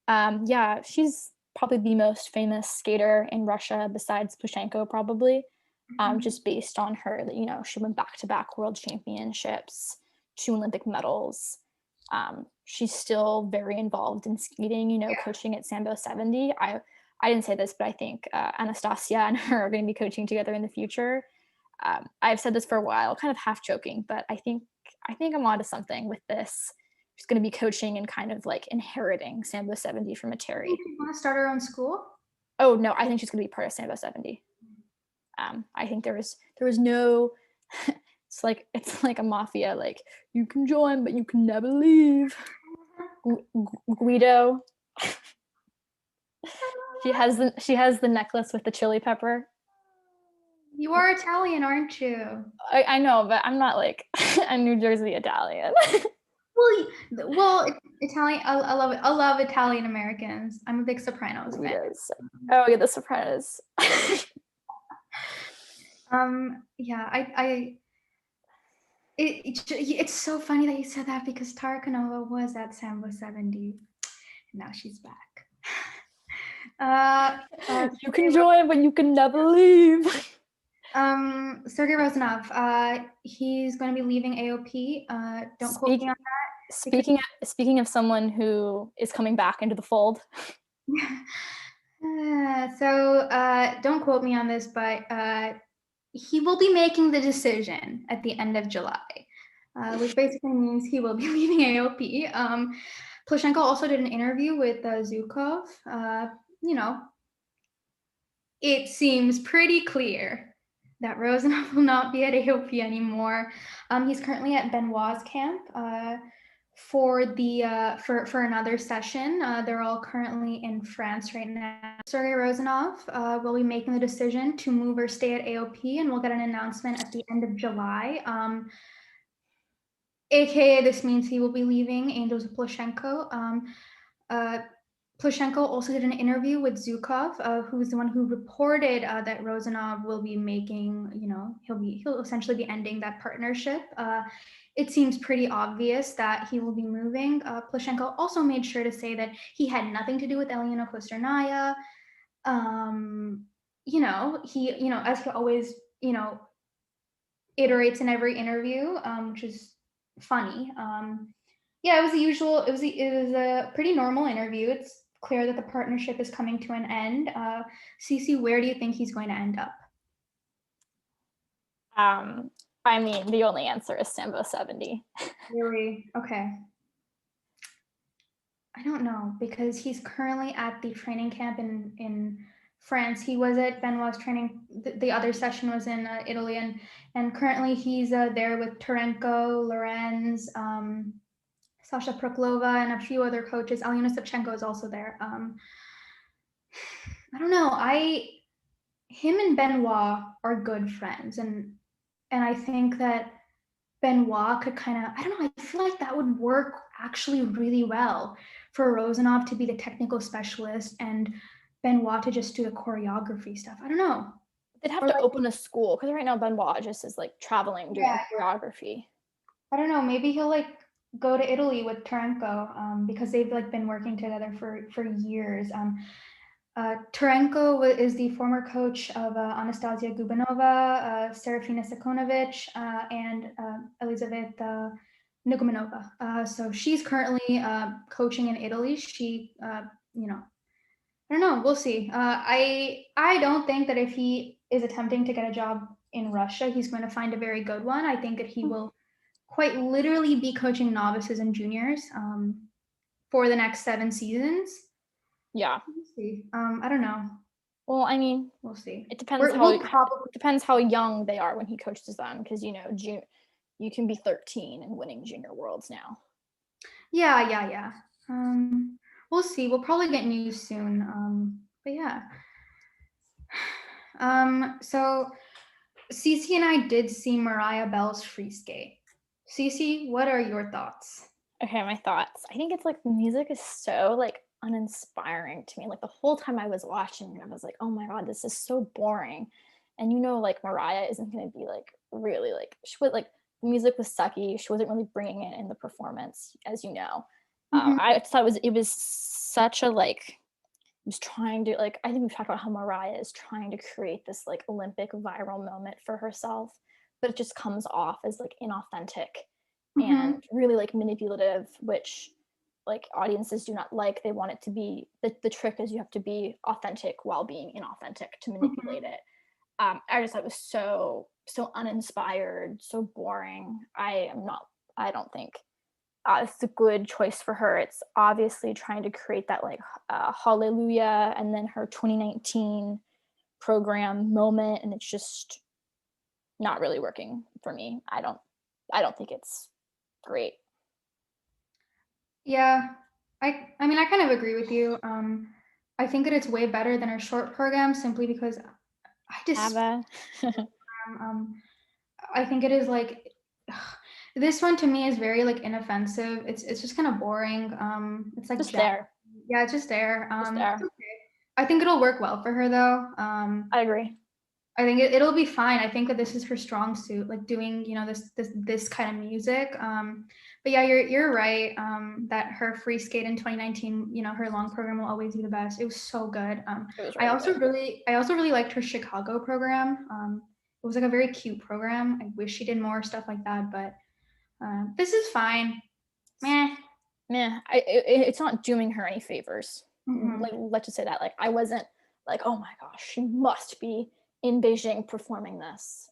Yeah, she's probably the most famous skater in Russia besides Plushenko, probably. Just based on her, she went back-to-back world championships, 2 Olympic medals. She's still very involved in skating, coaching at Sambo 70. I didn't say this, but I think Anastasia and her are going to be coaching together in the future. I've said this for a while, kind of half joking, but I think I'm onto something with this. She's going to be coaching and kind of like inheriting Sambo 70 from a Terry. Do you want to start her own school? Oh no, I think she's going to be part of Sambo 70. I think there was no it's like a mafia, like you can join but you can never leave. Guido. she has the necklace with the chili pepper. You are Italian, aren't you? I know, but I'm not like a New Jersey Italian. well, Italian. I love it. I love Italian Americans. I'm a big Sopranos fan. Oh yeah, the Sopranos. Yeah, it's so funny that you said that, because Tarakanova was at Sambo 70, and now she's back. You can join, but you can never leave. Sergei Rozonov, he's going to be leaving AOP. Don't quote me on that. Speaking of someone who is coming back into the fold. So don't quote me on this, but he will be making the decision at the end of July, which basically means he will be leaving AOP. Plushenko also did an interview with Zhukov. It seems pretty clear that Rozonov will not be at AOP anymore. He's currently at Benoit's camp for another session. They're all currently in France right now. Sergei Rozonov will be making the decision to move or stay at AOP, and we'll get an announcement at the end of July. AKA, this means he will be leaving Angels of Plushenko. Plushenko also did an interview with Zhukov, who's the one who reported that Rozonov will be making, he'll essentially be ending that partnership. It seems pretty obvious that he will be moving. Plushenko also made sure to say that he had nothing to do with Elena Kosternaya. He, as he always, iterates in every interview, which is funny. Yeah, it was the usual. It was a pretty normal interview. It's clear that the partnership is coming to an end. Ceci, where do you think he's going to end up? I mean, the only answer is Sambo 70. Really? Okay. I don't know, because he's currently at the training camp in France. He was at Benoit's training. The other session was in Italy, and currently he's there with Turenko, Lorenz, Sasha Proklova, and a few other coaches. Alyona Savchenko is also there. I don't know. Him and Benoit are good friends, and I think that Benoit could kind of, I don't know, I feel like that would work actually really well for Rozonov to be the technical specialist and Benoit to just do the choreography stuff. I don't know. They'd have to open a school, because right now Benoit just is like traveling doing choreography. I don't know, maybe he'll like go to Italy with Taranko, because they've like been working together for years. Taranko is the former coach of Anastasia Gubanova, Serafina Sakonovic, and Elizaveta Nigumanova. So she's currently coaching in Italy. She, you know, I don't know. We'll see. I don't think that if he is attempting to get a job in Russia, he's going to find a very good one. I think that he will quite literally be coaching novices and juniors for the next 7 seasons. Yeah. We'll see. I don't know. Well, I mean, we'll see. It depends how young they are when he coaches them, because you can be 13 and winning junior worlds now. Yeah. We'll see. We'll probably get news soon. But yeah. So Ceci and I did see Mariah Bell's free skate. Ceci, what are your thoughts? Okay, my thoughts. I think it's like the music is so like uninspiring to me. Like the whole time I was watching, I was like, oh my god, this is so boring. And like Mariah isn't going to be like really like, she was like, the music was sucky. She wasn't really bringing it in the performance, as you know. I thought it was such a like, was trying to like, I think we've talked about how Mariah is trying to create this like Olympic viral moment for herself, but it just comes off as like inauthentic and really like manipulative, which like audiences do not like. They want it to be, the trick is you have to be authentic while being inauthentic to manipulate it. I just thought it was so uninspired, so boring. I don't think it's a good choice for her. It's obviously trying to create that like hallelujah and then her 2019 program moment, and it's just not really working for me. I don't think it's great. Yeah, I mean, I kind of agree with you. I think that it's way better than her short program, simply because I just I think it is like this one to me is very like inoffensive. It's just kind of boring. It's like just there. Yeah, it's just there. Just there. Okay. I think it'll work well for her though. I agree. I think it'll be fine. I think that this is her strong suit, like doing, this kind of music. But yeah, you're right. That her free skate in 2019, her long program will always be the best. It was so good. It was I also really liked her Chicago program. It was like a very cute program. I wish she did more stuff like that, but this is fine. Meh. It's not doing her any favors. Mm-hmm. Like, let's just say that. Like, I wasn't like, oh my gosh, she must be in Beijing performing this.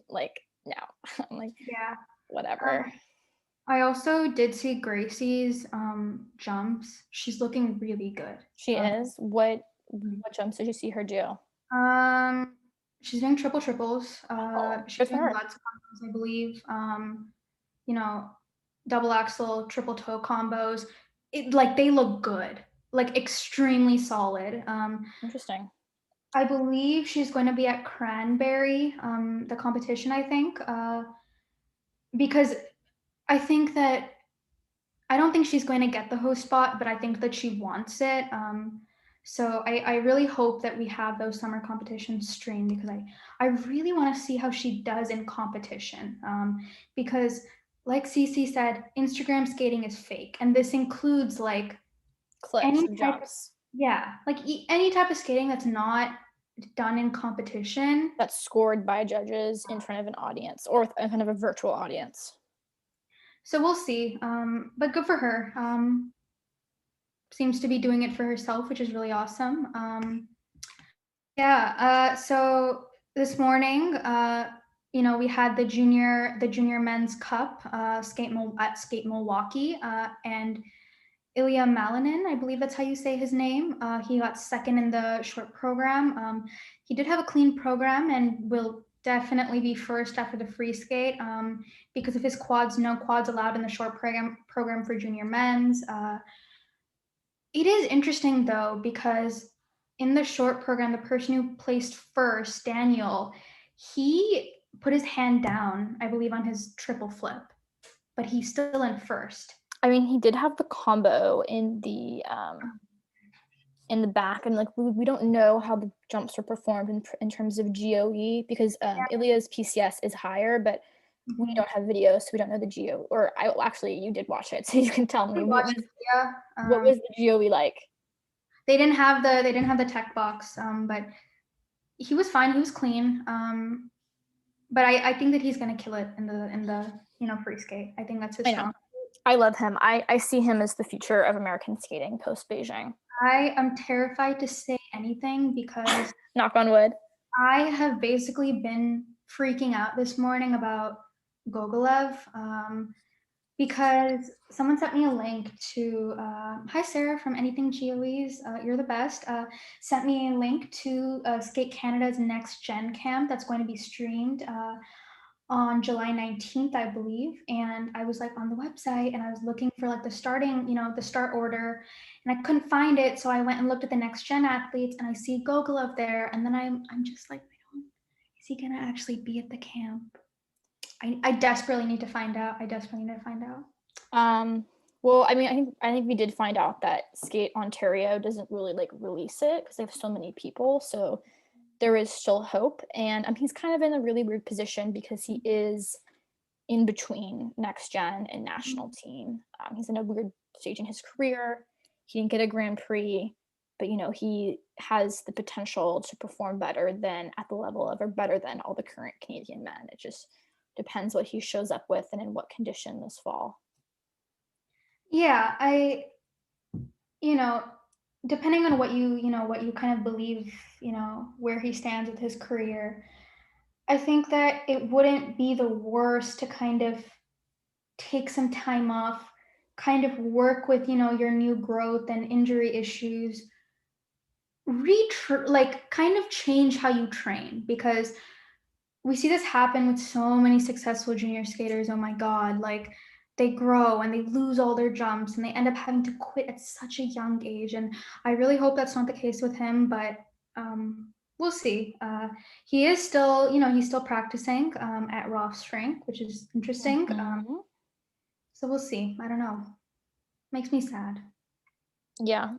Like, no. I'm like, yeah, whatever. I also did see Gracie's jumps. She's looking really good. She is. What jumps did you see her do? She's doing triples. She's doing lots of combos, I believe. Double axel, triple toe combos. They look good, like extremely solid. Interesting. I believe she's going to be at Cranberry, the competition, I think, because I think that I don't think she's going to get the host spot, but I think that she wants it. So I really hope that we have those summer competitions streamed, because I really want to see how she does in competition. Because like Ceci said, Instagram skating is fake. And this includes like clips and jumps. Yeah, like any type of skating that's not done in competition. That's scored by judges in front of an audience or in front of a virtual audience. So we'll see. But good for her. Seems to be doing it for herself, which is really awesome. So this morning, we had the junior men's cup at Skate Milwaukee, and Ilya Malinin, I believe that's how you say his name. He got second in the short program. He did have a clean program and will definitely be first after the free skate because of his quads. No quads allowed in the short program for junior men's. It is interesting though, because in the short program, the person who placed first, Daniel, he put his hand down, I believe, on his triple flip, but he's still in first. I mean, he did have the combo in the in the back, and like we don't know how the jumps are performed in terms of GOE, because Ilya's PCS is higher, but we don't have videos, so we don't know the GO. Or actually, you did watch it, so you can tell me what was the GOE like. They didn't have the tech box, but he was fine. He was clean. But I think that he's gonna kill it in the free skate. I think that's his strong. I love him. I see him as the future of American skating post Beijing. I am terrified to say anything because knock on wood. I have basically been freaking out this morning about Gogolev because someone sent me a link to hi Sarah from Anything GOEs, you're the best, sent me a link to Skate Canada's Next Gen camp that's going to be streamed on July 19th, I believe. And I was like on the website and I was looking for like the start order, and I couldn't find it. So I went and looked at the Next Gen athletes and I see Gogolev there. And then I'm just like, is he gonna actually be at the camp? I desperately need to find out. Well, I mean, I think we did find out that Skate Ontario doesn't really like release it because they have so many people. So there is still hope. And he's kind of in a really weird position because he is in between Next Gen and national team. He's in a weird stage in his career. He didn't get a Grand Prix, but he has the potential to perform better than all the current Canadian men. It just depends what he shows up with and in what condition this fall. Yeah, depending on what you kind of believe, where he stands with his career, I think that it wouldn't be the worst to kind of take some time off, kind of work with, your new growth and injury issues, kind of change how you train, because we see this happen with so many successful junior skaters. Oh my God, like they grow and they lose all their jumps and they end up having to quit at such a young age. And I really hope that's not the case with him, but we'll see. He is still, he's still practicing at Ross Rink, which is interesting. So we'll see. I don't know. Makes me sad. Yeah.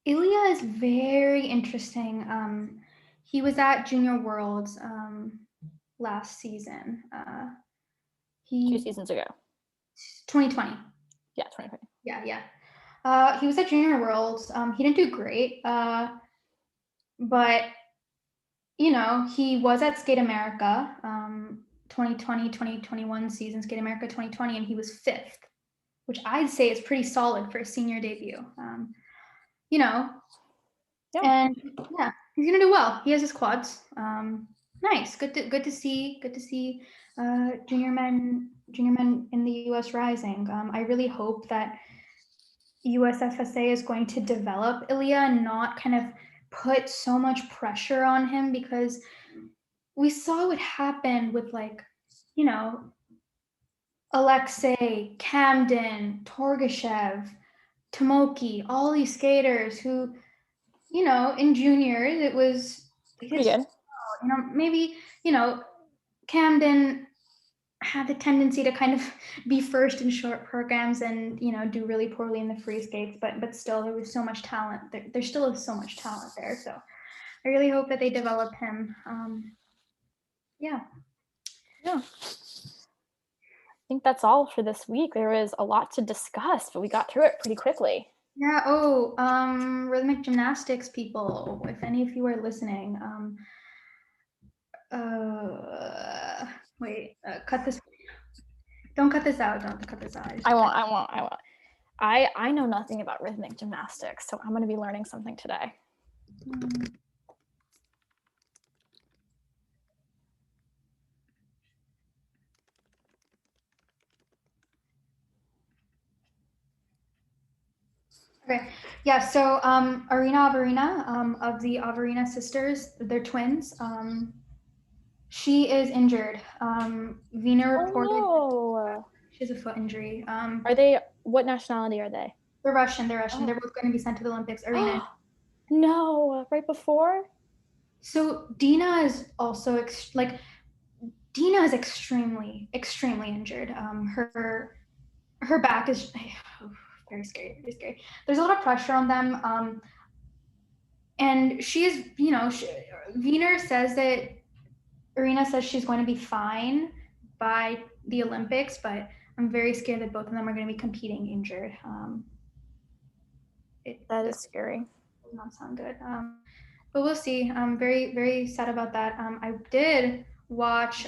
Ilya is very interesting. He was at Junior Worlds last season. 2 seasons ago. 2020. Yeah, 2020. Yeah. He was at Junior Worlds. He didn't do great, but he was at Skate America 2020, 2021 season, Skate America 2020, and he was 5th, which I'd say is pretty solid for a senior debut. Yeah. And yeah, he's gonna do well. He has his quads. Nice. Good to see junior men in the US rising. I really hope that USFSA is going to develop Ilya and not kind of put so much pressure on him, because we saw what happened with Alexei, Camden, Torgashev, Tomoki, all these skaters who, in juniors, it was pretty good. Maybe, Camden had the tendency to kind of be first in short programs and, do really poorly in the free skates, but still there was so much talent. There still is so much talent there. So I really hope that they develop him. Yeah. I think that's all for this week. There was a lot to discuss, but we got through it pretty quickly. Yeah. Rhythmic Gymnastics people, if any of you are listening, cut this. Don't cut this out. Don't cut this out. I won't. I know nothing about rhythmic gymnastics, so I'm going to be learning something today. Okay. Yeah. So Arina Averina of the Averina sisters, they're twins. She is injured. Vina reported she has a foot injury. What nationality are they? They're Russian. They're both going to be sent to the Olympics. Arina. No, right before? So Dina is also Dina is extremely injured. Her back is very scary, very scary. There's a lot of pressure on them. And she is, Wiener says that Irina says she's going to be fine by the Olympics, but I'm very scared that both of them are going to be competing injured. That is scary. Does not sound good. But we'll see. I'm very, very sad about that. I did watch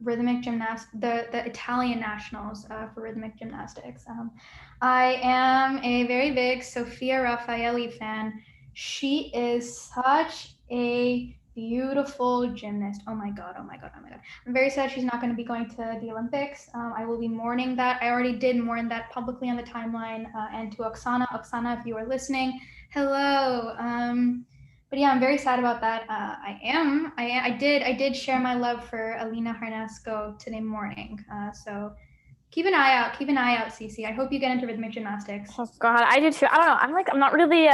rhythmic gymnastics, the Italian nationals for rhythmic gymnastics. I am a very big Sofia Raffaelli fan. She is such a beautiful gymnast. Oh my God. I'm very sad she's not going to be going to the Olympics. I will be mourning that. I already did mourn that publicly on the timeline. And to Oksana, if you are listening, hello. But yeah, I'm very sad about that. I did share my love for Alina Harnasko today morning. So keep an eye out, Ceci. I hope you get into rhythmic gymnastics. Oh God, I do too. I don't know. I'm not really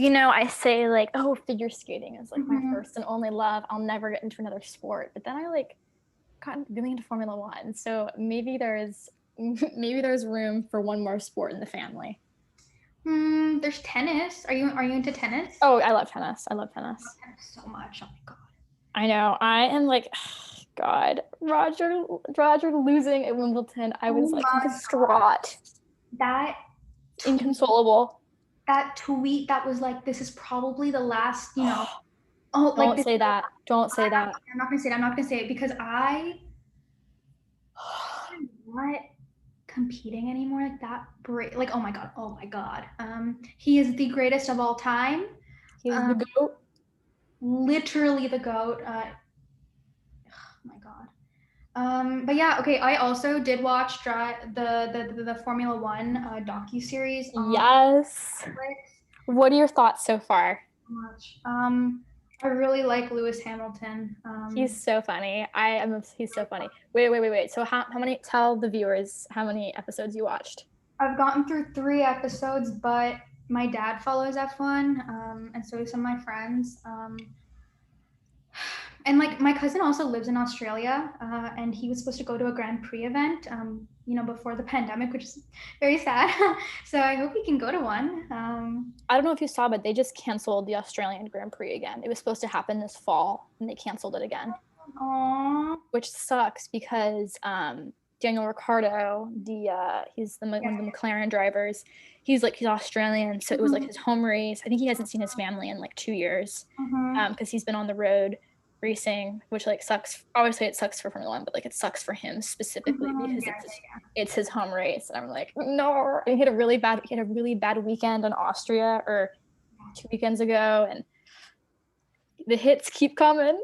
I say like, oh, figure skating is like my first and only love. I'll never get into another sport. But then I like got really into Formula One. So maybe there's room for one more sport in the family. There's tennis. Are you into tennis? Oh, I love tennis. I love tennis so much. Oh my God. I know. I am like, God, Roger losing at Wimbledon. I was like distraught. That inconsolable. That tweet that was like, this is probably the last, Don't say that. Don't say that. I'm not gonna say it because I'm not competing anymore like that. Like, oh my God. He is the greatest of all time. He is the GOAT. Literally the GOAT. Oh my God. But yeah, okay. I also did watch the Formula One docuseries. Yes. What are your thoughts so far? I really like Lewis Hamilton. He's so funny. He's so funny. Wait. So how many? Tell the viewers how many episodes you watched. I've gotten through 3 episodes, but my dad follows F1, and so do some of my friends. And like my cousin also lives in Australia, and he was supposed to go to a Grand Prix event, before the pandemic, which is very sad. So I hope he can go to one. I don't know if you saw, but they just canceled the Australian Grand Prix again. It was supposed to happen this fall, and they canceled it again. Aww. Which sucks because Daniel Ricciardo, he's one of the McLaren drivers. He's Australian, so it was like his home race. I think he hasn't seen his family in like 2 years because he's been on the road racing, which like sucks. Obviously it sucks for Formula One, but like it sucks for him specifically because it's his home race. And I'm like, no. And he had a really bad weekend in Austria or 2 weekends ago, and the hits keep coming.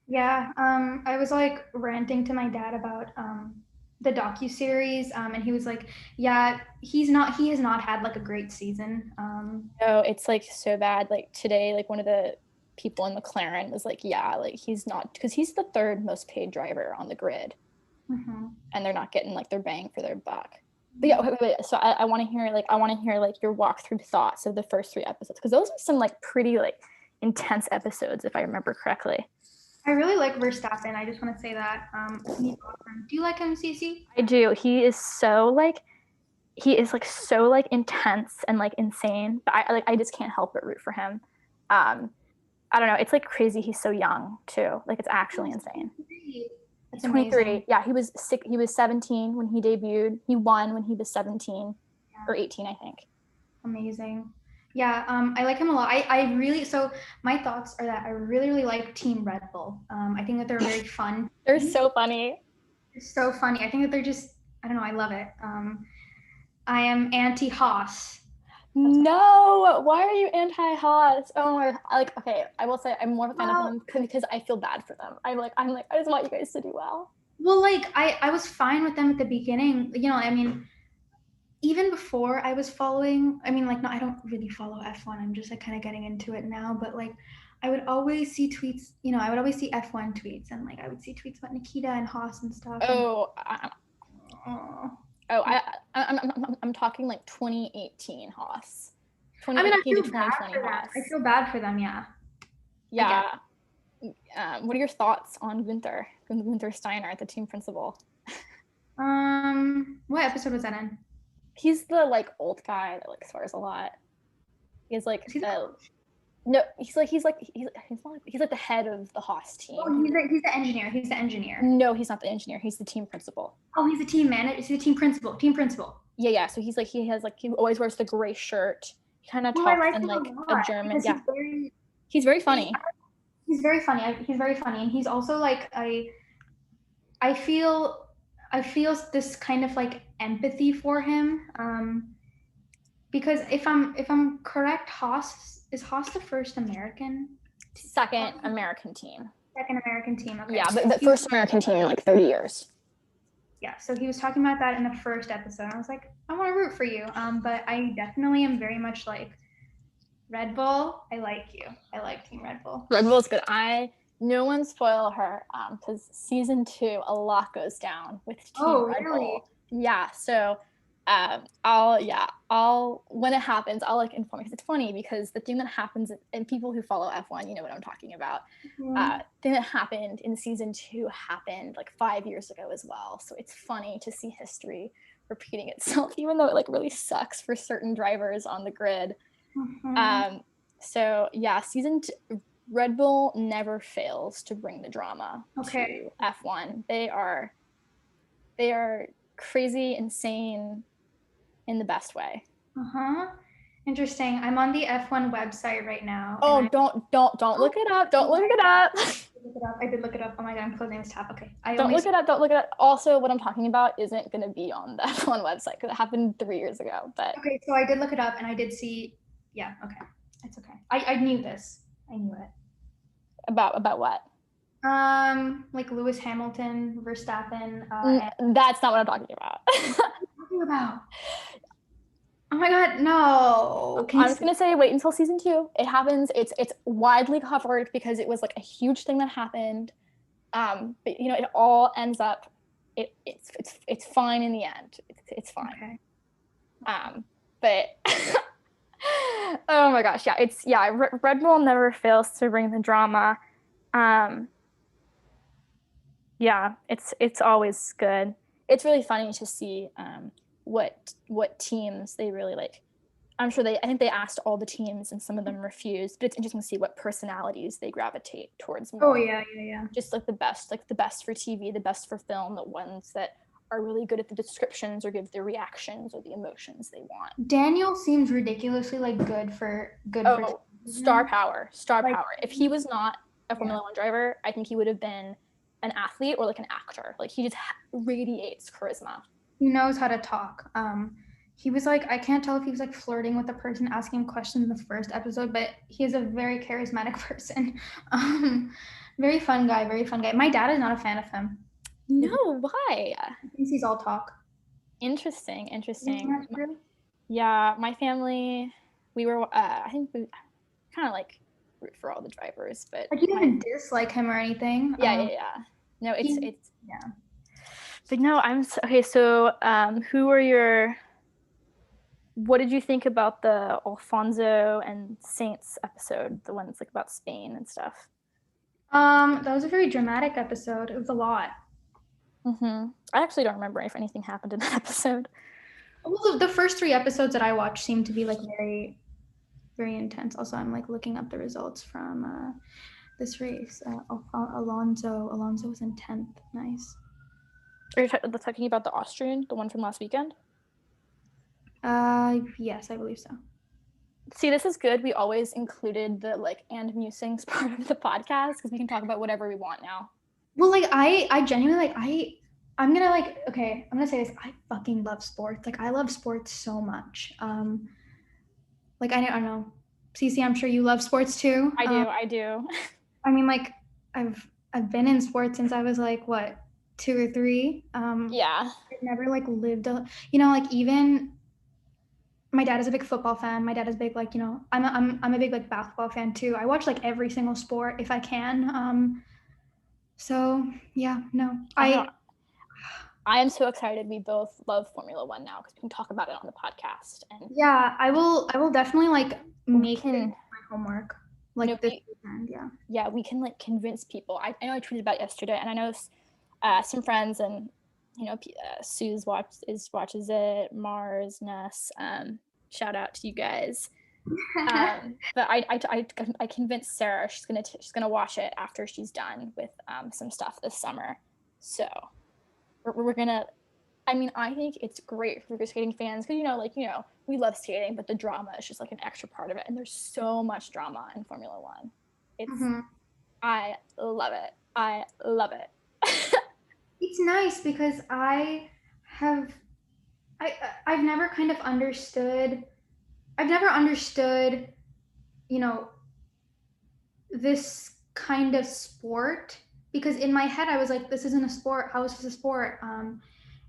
Yeah, I was like ranting to my dad about the docuseries, and he was like, yeah, he has not had like a great season. No, it's like so bad. Like today, like one of the people in McLaren was like, yeah, like he's not, because he's the 3rd most paid driver on the grid, and they're not getting like their bang for their buck. But yeah, wait. So I want to hear like your walkthrough thoughts of the first 3 episodes, because those are some like pretty like intense episodes if I remember correctly. I really like Verstappen. I just want to say that. Do you like him, Ceci? I do. He is so like intense and like insane. But I just can't help but root for him. I don't know. It's like crazy. He's so young too. Like it's actually insane. That's 23. Amazing. Yeah, he was 17 when he debuted. He won when he was 17 or 18, I think. Amazing. Yeah, I like him a lot. So my thoughts are that I really, really like Team Red Bull. I think that they're very fun. They're so funny. They're so funny. I think that they're just, I don't know, I love it. I am anti-Haas. No, why are you anti-Haas? Oh my, like, okay, I will say I'm more of a fan of them because I feel bad for them. I'm like, I just want you guys to do well. Well, like, I was fine with them at the beginning. Even before I was following, I don't really follow F1. I'm just like kind of getting into it now. But like, I would always see tweets, I would always see F1 tweets, and like I would see tweets about Nikita and Haas and stuff. I'm talking like 2018 Haas. 2018 to 2020 Haas. I feel bad for them, yeah. Yeah. What are your thoughts on Günther Steiner, the team principal? What episode was that in? He's the like old guy that like swears a lot. He's like no, he's like the head of the Haas team. Oh, he's the engineer. He's the engineer. No, he's not the engineer. He's the team principal. Oh, he's the team manager. He's the team principal. Yeah. So he's like he always wears the gray shirt. He kind of talks in like a German. Yeah. He's very funny. He's very funny, and he's also like I feel this kind of like empathy for him, because if I'm correct, is Haas the first American? Second American team. Second American team. Okay. Yeah, but the first American team in like 30 years. Yeah, so he was talking about that in the first episode. I was like, I want to root for you, but I definitely am very much like Red Bull. I like you. I like Team Red Bull. Red Bull's good. No one spoil her, because season 2 a lot goes down with Team Red Bull. Yeah, so I'll when it happens, I'll like inform you, because it's funny because the thing that happens, and people who follow F1, you know what I'm talking about. Mm-hmm. Thing that happened in season 2 happened like 5 years ago as well. So it's funny to see history repeating itself, even though it like really sucks for certain drivers on the grid. Mm-hmm. So yeah, season 2, Red Bull never fails to bring the drama to F1. They are crazy, insane, in the best way. Interesting. I'm on the F1 website right now. Oh, don't look it up. Don't look it up. I did look it up. Oh my god, I'm closing this tab. Okay. Don't look it up. Also, what I'm talking about isn't going to be on the F1 website because it happened 3 years ago. But okay, so I did look it up and I did see. Yeah. Okay. It's okay. I knew this. I knew it. About what? Like Lewis Hamilton, Verstappen. That's not what I'm talking about. What are you talking about? Oh my god, no. I'm just gonna say wait until season 2. It happens. It's widely covered because it was like a huge thing that happened. But you know, it all ends up. It's fine in the end. It's fine. Okay. But. Oh my gosh, yeah, Red Bull never fails to bring the drama. Yeah, it's always good. It's really funny to see what teams they really like. I think they asked all the teams and some of them refused, but it's interesting to see what personalities they gravitate towards more. Oh yeah. Just like the best for TV, the best for film, the ones that are really good at the descriptions or give the reactions or the emotions they want. Daniel seems ridiculously like good for star power. If he was not a Formula 1 driver, I think he would have been an athlete or like an actor. Like he just radiates charisma. He knows how to talk. He was like, I can't tell if he was like flirting with the person asking questions in the first episode, but he is a very charismatic person. Very fun guy. My dad is not a fan of him. No, why? He thinks he's all talk. Interesting. Yeah, my family, we were, I think we kind of like root for all the drivers, but like you didn't dislike him or anything. Yeah. No, it's yeah. But no, okay. So, what did you think about the Alfonso and Saints episode, the one that's like about Spain and stuff? That was a very dramatic episode. It was a lot. I actually don't remember if anything happened in that episode. Well, the first 3 episodes that I watched seemed to be like very, very intense. Also, I'm like looking up the results from this race. Alonso was in 10th. Nice. Are you talking about the Austrian, the one from last weekend? Yes, I believe so. See, this is good. We always included the like and musings part of the podcast because we can talk about whatever we want now. Well, like I genuinely like I'm gonna say this. I fucking love sports. Like I love sports so much. Like I don't know, Ceci, I'm sure you love sports too. I do. I mean, like I've been in sports since I was like what 2 or 3. Yeah. I've never like lived like even my dad is a big football fan. My dad is big like I'm a big like basketball fan too. I watch like every single sport if I can. So yeah, no, I am so excited. We both love Formula 1 now because we can talk about it on the podcast. And yeah, I will definitely like make it my homework like this weekend. Yeah, we can like convince people. I know I tweeted about it yesterday, and I know some friends and Suze watches it, Mars, Ness, shout out to you guys. But I convinced Sarah she's gonna watch it after she's done with some stuff this summer. So we're gonna. I mean, I think it's great for figure skating fans because we love skating, but the drama is just like an extra part of it, and there's so much drama in Formula One. I love it. I love it. It's nice because I've never kind of understood. I've never understood, this kind of sport, because in my head I was like, this isn't a sport. How is this a sport? And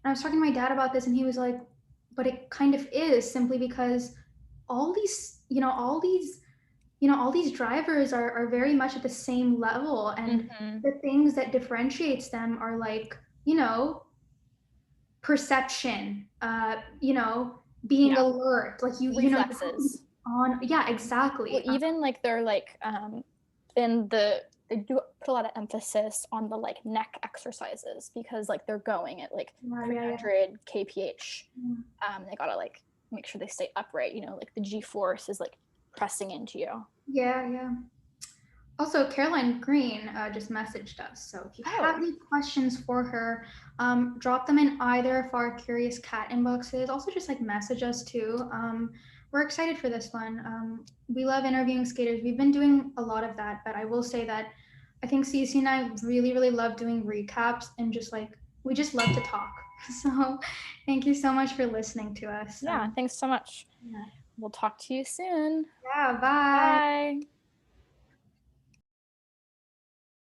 I was talking to my dad about this, and he was like, but it kind of is, simply because all these drivers are very much at the same level, and the things that differentiates them are like, perception, being alert, like reflexes. Exactly. Well, even like they're like they do put a lot of emphasis on the like neck exercises, because like they're going at like 300 kph. They gotta like make sure they stay upright, like the G-force is like pressing into you. Also, Caroline Green just messaged us, so if you have any questions for her, drop them in either of our Curious Cat inboxes. Also, just like message us too. We're excited for this one. We love interviewing skaters. We've been doing a lot of that, but I will say that I think Ceci and I really, really love doing recaps, and we just love to talk. So thank you so much for listening to us. Thanks so much. We'll talk to you soon. Bye.